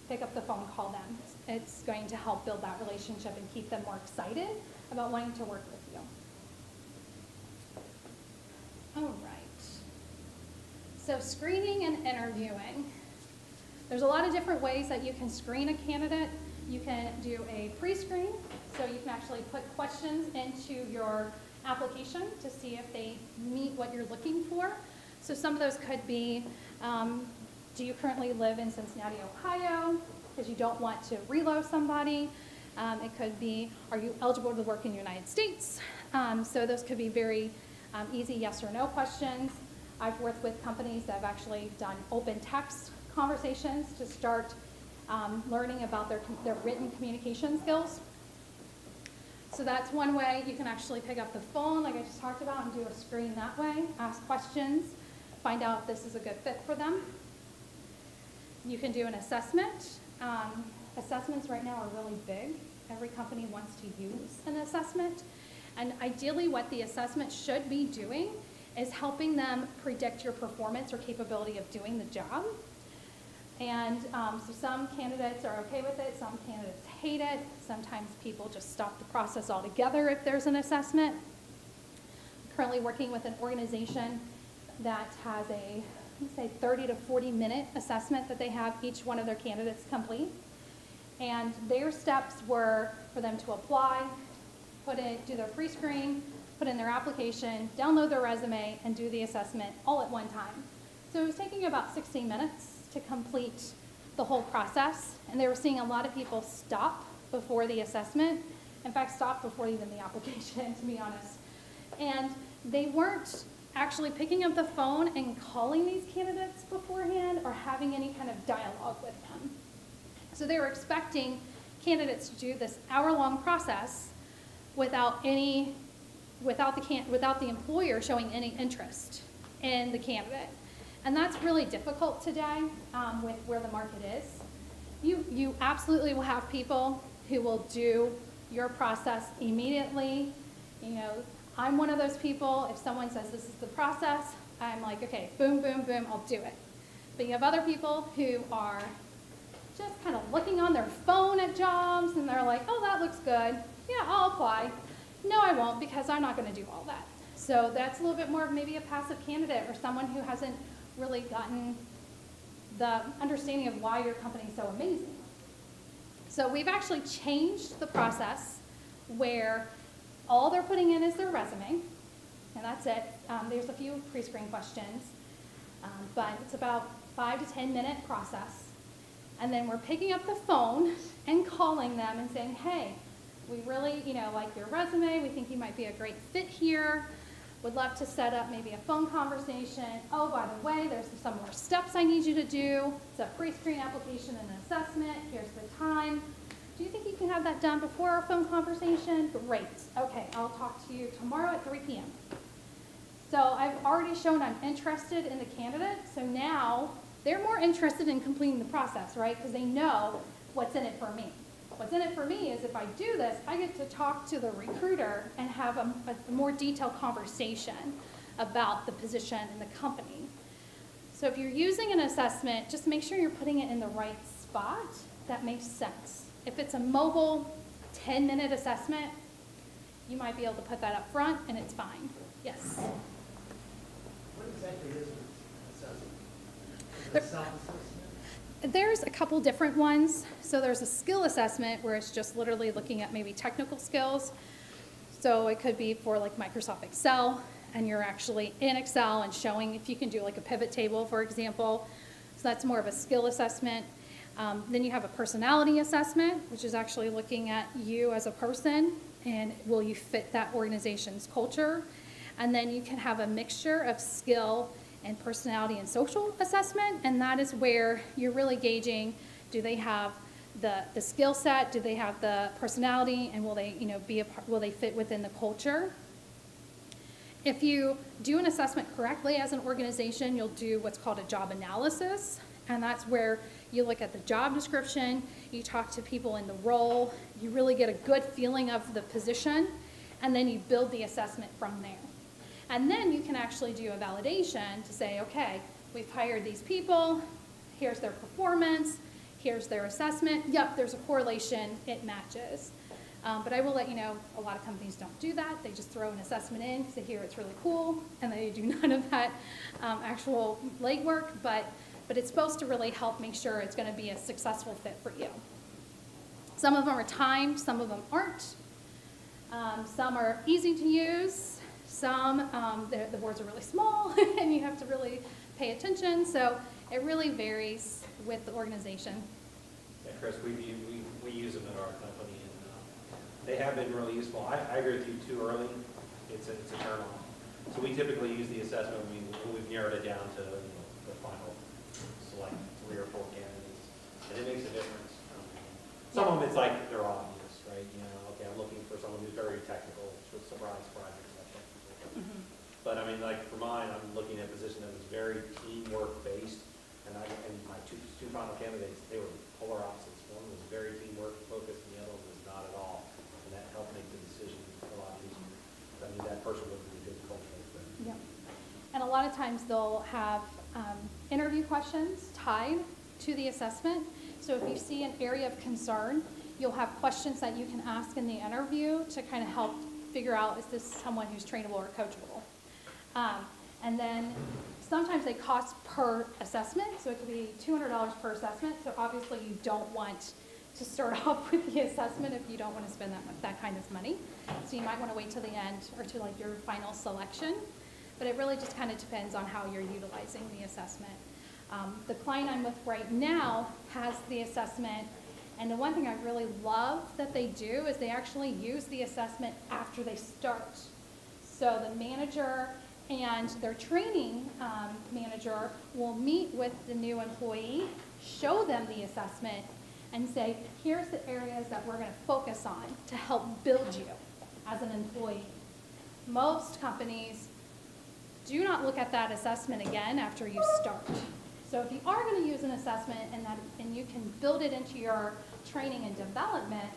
Pick up the phone, call them. It's going to help build that relationship and keep them more excited about wanting to work with you. All right. So screening and interviewing. There's a lot of different ways that you can screen a candidate. You can do a pre-screen, so you can actually put questions into your application to see if they meet what you're looking for. So some of those could be, do you currently live in Cincinnati, Ohio? Because you don't want to reload somebody. It could be, are you eligible to work in the United States? So those could be very easy yes or no questions. I've worked with companies that have actually done open text conversations to start learning about their written communication skills. So that's one way. You can actually pick up the phone, like I just talked about, and do a screen that way, ask questions, find out if this is a good fit for them. You can do an assessment. Assessments right now are really big. Every company wants to use an assessment. And ideally what the assessment should be doing is helping them predict your performance or capability of doing the job. And so some candidates are okay with it, some candidates hate it. Sometimes people just stop the process altogether if there's an assessment. I'm currently working with an organization that has a, let's say, 30 to 40 minute assessment that they have each one of their candidates complete. And their steps were for them to apply, do their pre-screen, put in their application, download their resume, and do the assessment all at one time. So it was taking about 16 minutes to complete the whole process, and they were seeing a lot of people stop before the assessment. In fact, stop before even the application, to be honest. And they weren't actually picking up the phone and calling these candidates beforehand or having any kind of dialogue with them. So they were expecting candidates to do this hour-long process without the employer showing any interest in the candidate. And that's really difficult today with where the market is. You absolutely will have people who will do your process immediately. I'm one of those people. If someone says this is the process, I'm like, okay, boom, boom, boom, I'll do it. But you have other people who are just kind of looking on their phone at jobs, and they're like, oh, that looks good. Yeah, I'll apply. No, I won't, because I'm not going to do all that. So that's a little bit more of maybe a passive candidate or someone who hasn't really gotten the understanding of why your company is so amazing. So we've actually changed the process where all they're putting in is their resume, and that's it. There's a few pre-screen questions, but it's about 5 to 10 minute process. And then we're picking up the phone and calling them and saying, hey, we really, like your resume. We think you might be a great fit here. Would love to set up maybe a phone conversation. Oh, by the way, there's some more steps I need you to do. It's a pre-screen application and an assessment. Here's the time. Do you think you can have that done before our phone conversation? Great. Okay, I'll talk to you tomorrow at 3 p.m. So I've already shown I'm interested in the candidate. So now they're more interested in completing the process, right? Because they know what's in it for me. What's in it for me is if I do this, I get to talk to the recruiter and have a more detailed conversation about the position and the company. So if you're using an assessment, just make sure you're putting it in the right spot that makes sense. If it's a mobile 10-minute assessment, you might be able to put that up front and it's fine. Yes? What exactly is an assessment? Is it self-assessment? There's a couple different ones. So there's a skill assessment where it's just literally looking at maybe technical skills. So it could be for like Microsoft Excel, and you're actually in Excel and showing if you can do like a pivot table, for example. So that's more of a skill assessment. Then you have a personality assessment, which is actually looking at you as a person and will you fit that organization's culture. And then you can have a mixture of skill and personality and social assessment, and that is where you're really gauging, do they have the skill set, do they have the personality, and will they, will they fit within the culture? If you do an assessment correctly as an organization, you'll do what's called a job analysis, and that's where you look at the job description, you talk to people in the role, you really get a good feeling of the position, and then you build the assessment from there. And then you can actually do a validation to say, okay, we've hired these people, here's their performance, here's their assessment, yep, there's a correlation, it matches. But I will let you know, a lot of companies don't do that. They just throw an assessment in because they hear it's really cool, and they do none of that actual legwork, but it's supposed to really help make sure it's going to be a successful fit for you. Some of them are timed, some of them aren't. Some are easy to use. Some, the boards are really small, and you have to really pay attention. So it really varies with the organization. Yeah, Chris, we use them at our company, and they have been really useful. I agree with you, too early, it's a turn on. So we typically use the assessment when we've narrowed it down to the final select 3 or 4 candidates, and it makes a difference. Some of them, it's like they're obvious, right? Okay, I'm looking for someone who's very technical, surprise, etc. Mm-hmm. But I mean, like for mine, I'm looking at a position that was very teamwork based, and my two final candidates, they were polar opposites. One was very teamwork focused, and the other one was not at all, and that helped make the decision a lot easier. I mean, that person would be a good cultural fit. Yep. And a lot of times they'll have interview questions tied to the assessment. So if you see an area of concern, you'll have questions that you can ask in the interview to kind of help figure out, is this someone who's trainable or coachable? And then sometimes they cost per assessment, so it could be $200 per assessment. So obviously you don't want to start off with the assessment if you don't want to spend that kind of money. So you might want to wait till the end or to like your final selection. But it really just kind of depends on how you're utilizing the assessment. The client I'm with right now has the assessment, and the one thing I really love that they do is they actually use the assessment after they start. So the manager and their training manager will meet with the new employee, show them the assessment, and say, here's the areas that we're going to focus on to help build you as an employee. Most companies do not look at that assessment again after you start. So if you are going to use an assessment and you can build it into your training and development,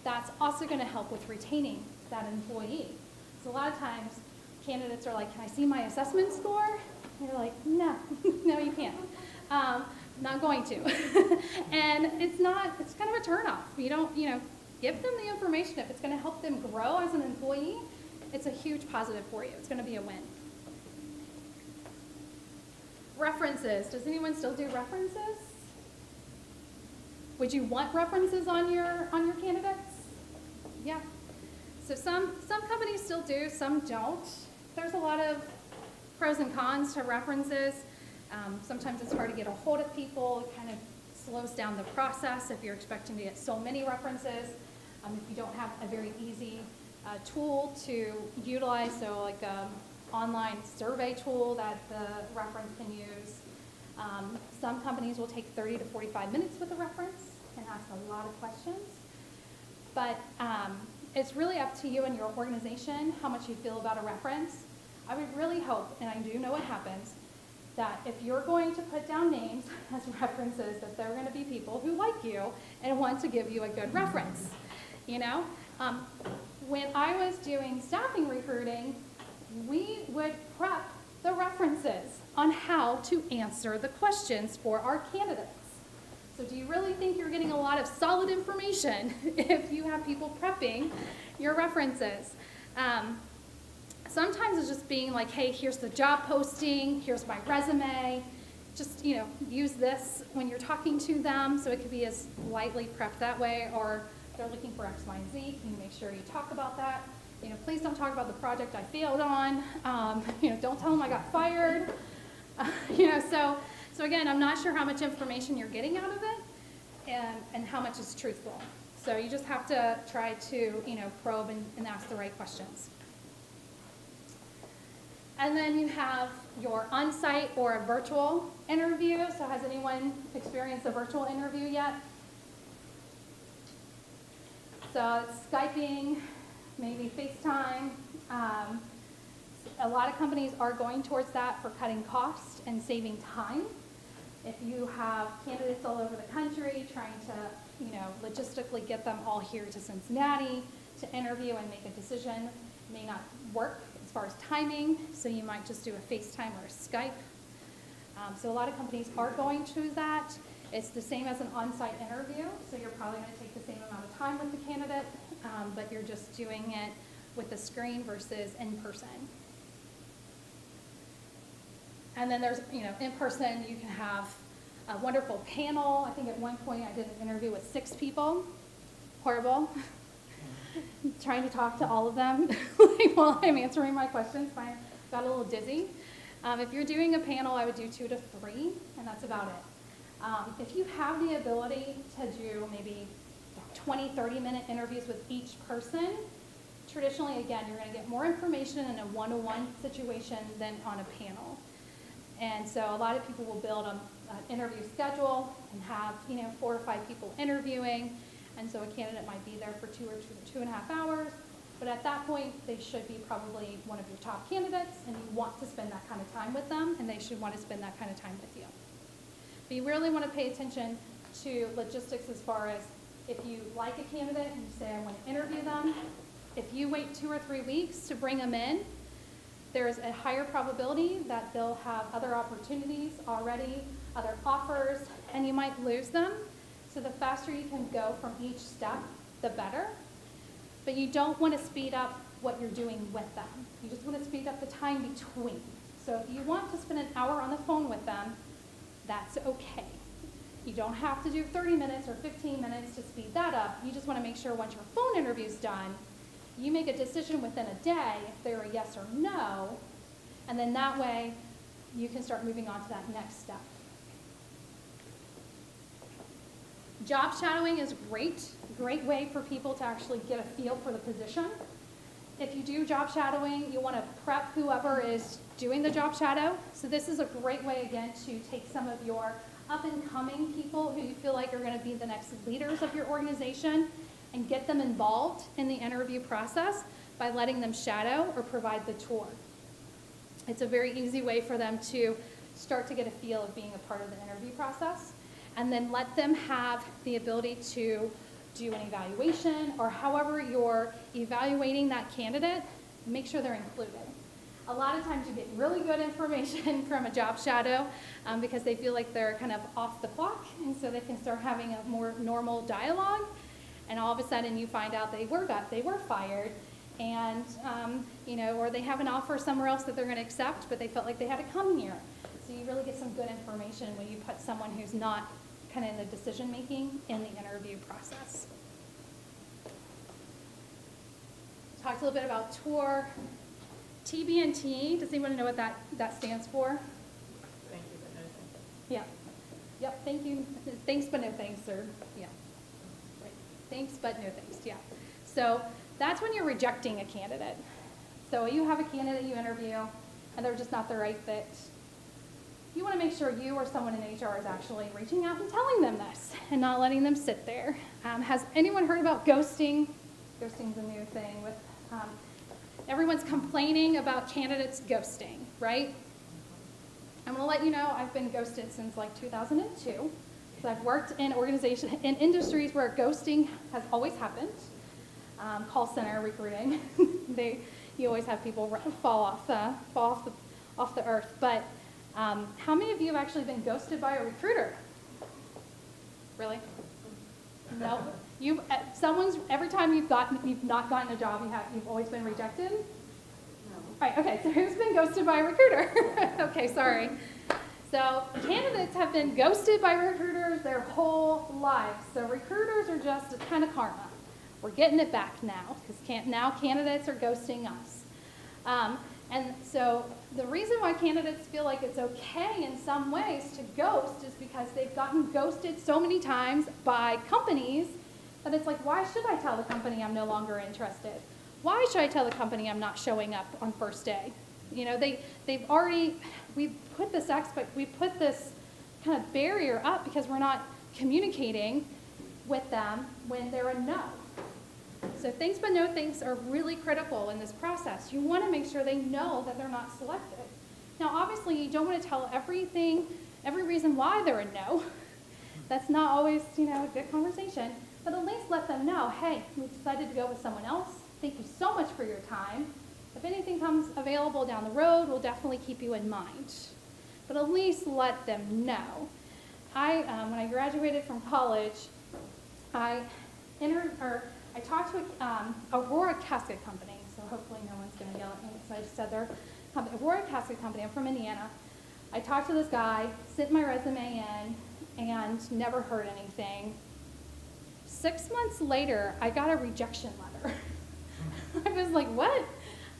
that's also going to help with retaining that employee. So a lot of times candidates are like, can I see my assessment score? And you're like, no, no you can't. Not going to. And it's kind of a turnoff. You don't, give them the information. If it's going to help them grow as an employee, it's a huge positive for you. It's going to be a win. References. Does anyone still do references? Would you want references on your candidates? Yeah. So some companies still do, some don't. There's a lot of pros and cons to references. Sometimes it's hard to get a hold of people. It kind of slows down the process if you're expecting to get so many references. If you don't have a very easy tool to utilize, so like online survey tool that the reference can use. Some companies will take 30 to 45 minutes with a reference and ask a lot of questions. But it's really up to you and your organization how much you feel about a reference. I would really hope, and I do know it happens, that if you're going to put down names as references, that they're going to be people who like you and want to give you a good reference. You know, when I was doing staffing recruiting, we would prep the references on how to answer the questions for our candidates. So do you really think you're getting a lot of solid information if you have people prepping your references? Sometimes it's just being like, hey, here's the job posting, here's my resume. Just, you know, use this when you're talking to them, so it could be as lightly prepped that way, or if they're looking for X, Y, and Z, can you make sure you talk about that? You know, please don't talk about the project I failed on. You know, don't tell them I got fired. You know, so again, I'm not sure how much information you're getting out of it and how much is truthful. So you just have to try to, you know, probe and ask the right questions. And then you have your on-site or a virtual interview. So has anyone experienced a virtual interview yet? So it's Skyping, maybe FaceTime. A lot of companies are going towards that for cutting costs and saving time. If you have candidates all over the country trying to, you know, logistically get them all here to Cincinnati to interview and make a decision, it may not work as far as timing, so you might just do a FaceTime or a Skype. So a lot of companies are going to that. It's the same as an on-site interview, so you're probably going to take the same amount of time with the candidate, but you're just doing it with the screen versus in person. And then there's, you know, in person you can have a wonderful panel. I think at one point I did an interview with 6 people. Horrible. Trying to talk to all of them while I'm answering my questions. I got a little dizzy. If you're doing a panel, I would do 2 to 3, and that's about it. If you have the ability to do maybe 20, 30-minute interviews with each person, traditionally, again, you're going to get more information in a one-to-one situation than on a panel. And so a lot of people will build an interview schedule and have, you know, 4 or 5 people interviewing. And so a candidate might be there for 2 or 2.5 hours. But at that point, they should be probably one of your top candidates, and you want to spend that kind of time with them, and they should want to spend that kind of time with you. But you really want to pay attention to logistics as far as if you like a candidate and you say, I want to interview them, if you wait 2 or 3 weeks to bring them in, there's a higher probability that they'll have other opportunities already, other offers, and you might lose them. So the faster you can go from each step, the better. But you don't want to speed up what you're doing with them. You just want to speed up the time between. So if you want to spend an hour on the phone with them, that's okay. You don't have to do 30 minutes or 15 minutes to speed that up. You just want to make sure once your phone interview's done, you make a decision within a day if they're a yes or no, and then that way you can start moving on to that next step. Job shadowing is great way for people to actually get a feel for the position. If you do job shadowing, you want to prep whoever is doing the job shadow. So this is a great way, again, to take some of your up-and-coming people who you feel like are going to be the next leaders of your organization and get them involved in the interview process by letting them shadow or provide the tour. It's a very easy way for them to start to get a feel of being a part of the interview process, and then let them have the ability to do an evaluation, or however you're evaluating that candidate, make sure they're included. A lot of times you get really good information from a job shadow because they feel like they're kind of off the clock, and so they can start having a more normal dialogue, and all of a sudden you find out they were fired, and you know, or they have an offer somewhere else that they're going to accept, but they felt like they had to come here. So you really get some good information when you put someone who's not kind of in the decision making in the interview process. Talked a little bit about tour. TB&T, does anyone know what that stands for? Thank you, but no thank you. Yeah. Yep, thank you. Thanks, but no thanks, or, yeah. Right. Thanks, but no thanks, yeah. So that's when you're rejecting a candidate. So you have a candidate you interview, and they're just not the right fit. You want to make sure you or someone in HR is actually reaching out and telling them this and not letting them sit there. Has anyone heard about ghosting? Ghosting's a new thing. With everyone's complaining about candidates ghosting, right? I'm gonna let you know I've been ghosted since like 2002. So I've worked in in industries where ghosting has always happened. Call center recruiting, you always have people fall off the earth. But how many of you have actually been ghosted by a recruiter? Really? No. Every time you've not gotten a job, you've always been rejected. Right, okay, so who's been ghosted by a recruiter? Okay, sorry. So candidates have been ghosted by recruiters their whole lives. So recruiters are just kind of karma. We're getting it back now, because now candidates are ghosting us. And so the reason why candidates feel like it's okay in some ways to ghost is because they've gotten ghosted so many times by companies that it's like, why should I tell the company I'm no longer interested? Why should I tell the company I'm not showing up on first day? You know, we've put this kind of barrier up because we're not communicating with them when they're a no. So thanks but no thanks are really critical in this process. You want to make sure they know that they're not selected. Now, obviously, you don't want to tell every reason why they're a no. That's not always, a good conversation. But at least let them know, hey, we decided to go with someone else. Thank you so much for your time. If anything comes available down the road, we'll definitely keep you in mind. But at least let them know. When I graduated from college, I talked to Aurora Casket Company, so hopefully no one's going to yell at me because I just said their company. Aurora Casket Company, I'm from Indiana. I talked to this guy, sent my resume in, and never heard anything. 6 months later, I got a rejection letter. I was like, what?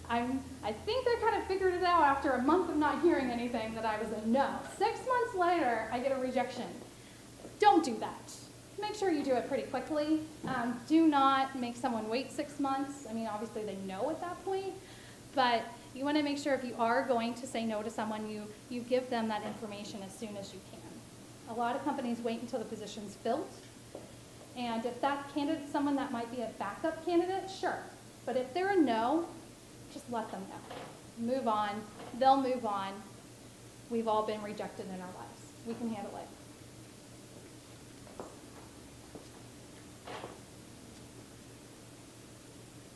I think they kind of figured it out after a month of not hearing anything that I was a no. 6 months later, I get a rejection. Don't do that. Make sure you do it pretty quickly. Do not make someone wait 6 months. I mean, obviously they know at that point, but you want to make sure if you are going to say no to someone, you give them that information as soon as you can. A lot of companies wait until the position's filled, and if that candidate is someone that might be a backup candidate, sure. But if they're a no, just let them know. Move on. They'll move on. We've all been rejected in our lives. We can handle it.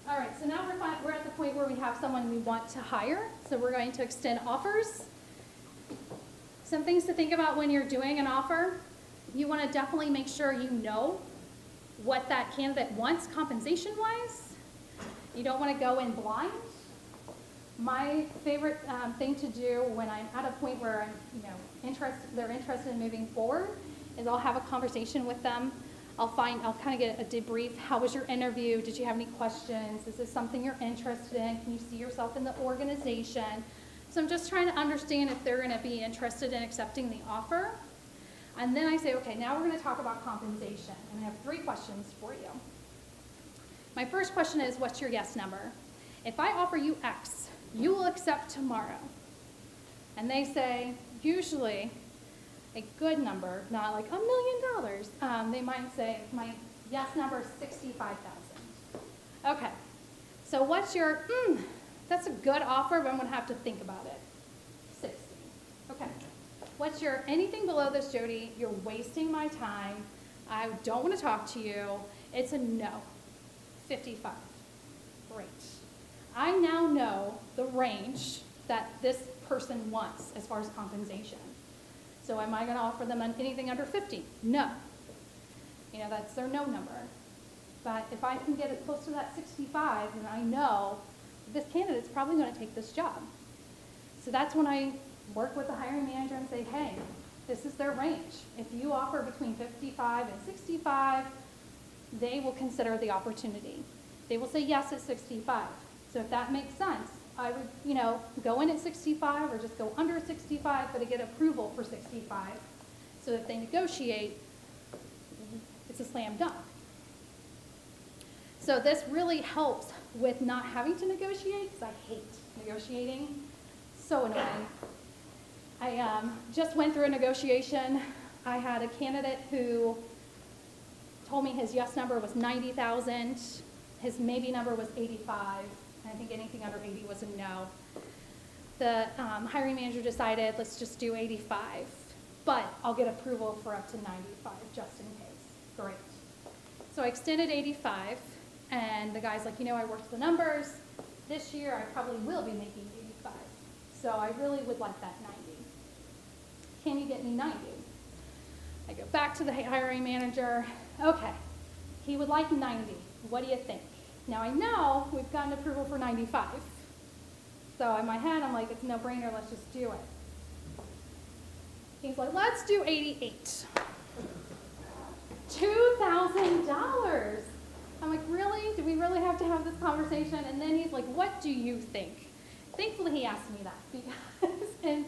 All right, so now we're at the point where we have someone we want to hire. So we're going to extend offers. Some things to think about when you're doing an offer. You want to definitely make sure you know what that candidate wants compensation-wise. You don't want to go in blind. My favorite thing to do when I'm at a point where I'm, they're interested in moving forward is I'll have a conversation with them. I'll kind of get a debrief. How was your interview? Did you have any questions? Is this something you're interested in? Can you see yourself in the organization? So I'm just trying to understand if they're going to be interested in accepting the offer. And then I say, okay, now we're going to talk about compensation. And I have 3 questions for you. My first question is, what's your yes number? If I offer you X, you will accept tomorrow. And they say, usually, a good number, not like $1 million. They might say, my yes number is 65,000. Okay, so what's your, that's a good offer, but I'm gonna have to think about it. 60. Okay, what's your, anything below this, Jody, you're wasting my time. I don't wanna talk to you. It's a no. 55. Great. I now know the range that this person wants as far as compensation. So am I going to offer them anything under 50? No. That's their no number. But if I can get it close to that 65, then I know this candidate's probably going to take this job. So that's when I work with the hiring manager and say, hey, this is their range. If you offer between 55 and 65, they will consider the opportunity. They will say yes at 65. So if that makes sense, I would, go in at 65 or just go under 65, but to get approval for 65. So if they negotiate, it's a slam dunk. So this really helps with not having to negotiate, because I hate negotiating. So annoying. I just went through a negotiation. I had a candidate who told me his yes number was 90,000. His maybe number was 85. I think anything under 80 was a no. the hiring manager decided, let's just do 85, but I'll get approval for up to 95 just in case. Great. So I extended 85, and the guy's like, I worked the numbers. This year, I probably will be making 85. So I really would like that 90. Can you get me 90? I go back to the hiring manager. Okay, he would like 90. What do you think? Now I know we've gotten approval for 95. So in my head, I'm like, it's a no-brainer, let's just do it. He's like, let's do 88. $2,000. I'm like, really? Do we really have to have this conversation? And then he's like, what do you think? Thankfully, he asked me that because, and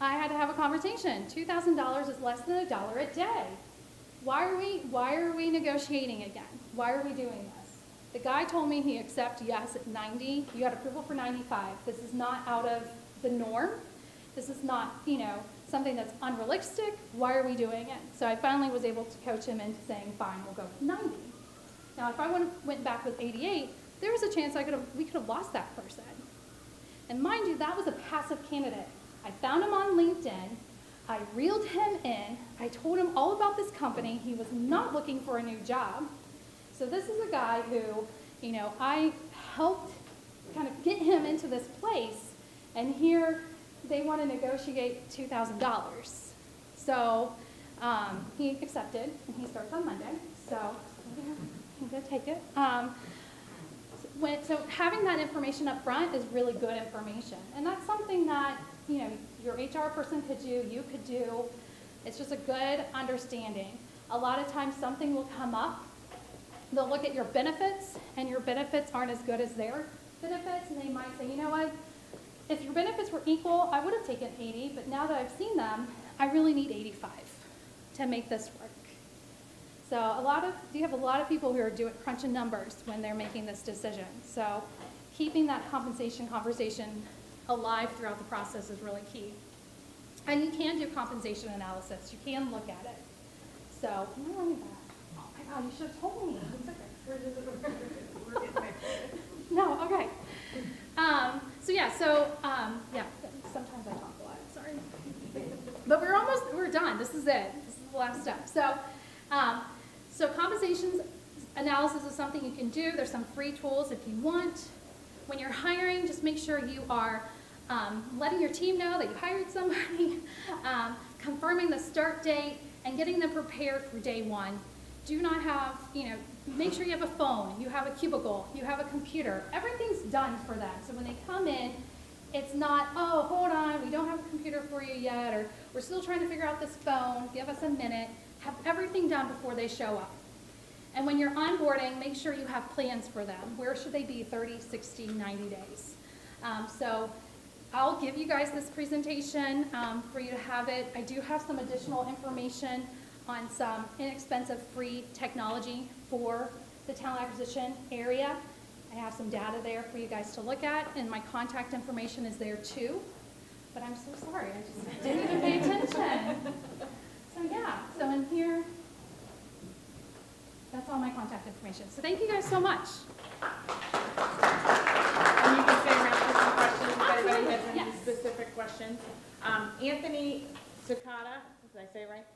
I had to have a conversation. $2,000 is less than $1 a day. Why are we negotiating again? Why are we doing this? The guy told me he accept yes at 90. You got approval for 95. This is not out of the norm. This is not, something that's unrealistic. Why are we doing it? So I finally was able to coach him into saying, fine, we'll go with 90. Now, if I went back with 88, there was a chance we could have lost that person. And mind you, that was a passive candidate. I found him on LinkedIn. I reeled him in. I told him all about this company. He was not looking for a new job. So this is a guy who, I helped kind of get him into this place. And here they want to negotiate $2,000. So he accepted, and he starts on Monday. So I'm going to take it. So having that information up front is really good information. And that's something that, your HR person could do, you could do. It's just a good understanding. A lot of times something will come up. They'll look at your benefits, and your benefits aren't as good as their benefits, and they might say, you know what, if your benefits were equal, I would have taken 80, but now that I've seen them, I really need 85 to make this work. So you have a lot of people who are crunching numbers when they're making this decision. So keeping that compensation conversation alive throughout the process is really key. And you can do compensation analysis. You can look at it. So, where are we at? Oh my God, you should have told me. It's okay. We're getting there. No, okay. Sometimes I talk a lot, sorry. But we're done. This is it. This is the last step. So compensations analysis is something you can do. There's some free tools if you want. When you're hiring, just make sure you are letting your team know that you hired somebody, confirming the start date, and getting them prepared for day one. Do not have, make sure you have a phone, you have a cubicle, you have a computer. Everything's done for them. So when they come in, it's not, oh, hold on, we don't have a computer for you yet, or we're still trying to figure out this phone, give us a minute. Have everything done before they show up. And when you're onboarding, make sure you have plans for them. Where should they be 30, 60, 90 days? So I'll give you guys this presentation for you to have it. I do have some additional information on some inexpensive free technology for the talent acquisition area. I have some data there for you guys to look at, and my contact information is there too. But I'm so sorry, I just didn't even pay attention. So in here, that's all my contact information. So thank you guys so much. And you can stay around for some questions if anybody has any Yes. specific questions. Anthony Sakata, did I say it right?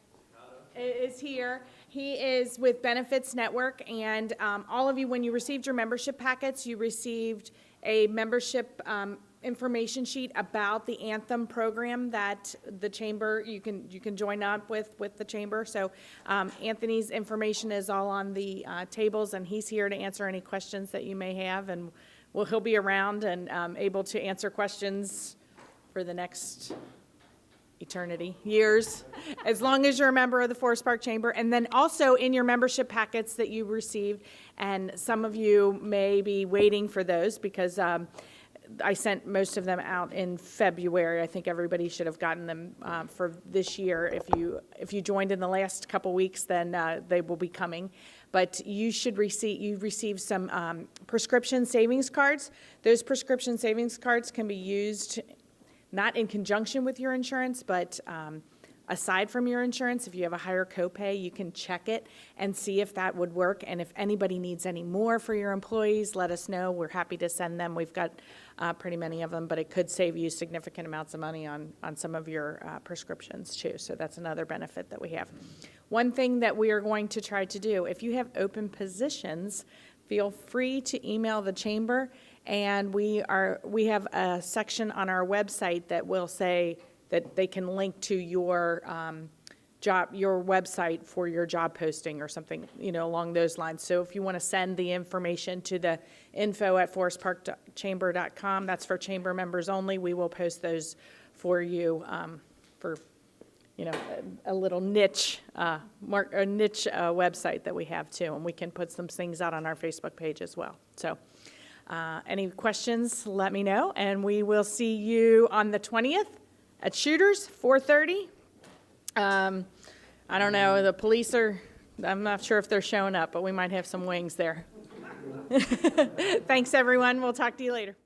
Is here. He is with Benefits Network, and all of you, when you received your membership packets, you received a membership information sheet about the Anthem program that the chamber, you can join up with the chamber. So Anthony's information is all on the tables, and he's here to answer any questions that you may have, and he'll be around and able to answer questions for the next eternity, years, as long as you're a member of the Forest Park Chamber. And then also in your membership packets that you received, and some of you may be waiting for those because I sent most of them out in February. I think everybody should have gotten them for this year. If you joined in the last couple weeks, then they will be coming. But you received some prescription savings cards. Those prescription savings cards can be used not in conjunction with your insurance, but aside from your insurance. If you have a higher copay, you can check it and see if that would work. And if anybody needs any more for your employees, let us know. We're happy to send them. We've got pretty many of them, but it could save you significant amounts of money on some of your prescriptions too. So that's another benefit that we have. One thing that we are going to try to do, if you have open positions, feel free to email the chamber, and we have a section on our website that will say that they can link to your your website for your job posting or something, along those lines. So if you want to send the information to the info@forestparkchamber.com, that's for chamber members only. We will post those for you for a little niche website that we have too, and we can put some things out on our Facebook page as well. So any questions, let me know, and we will see you on the 20th at Shooters, 4:30. I don't know, the police I'm not sure if they're showing up, but we might have some wings there. Thanks, everyone. We'll talk to you later.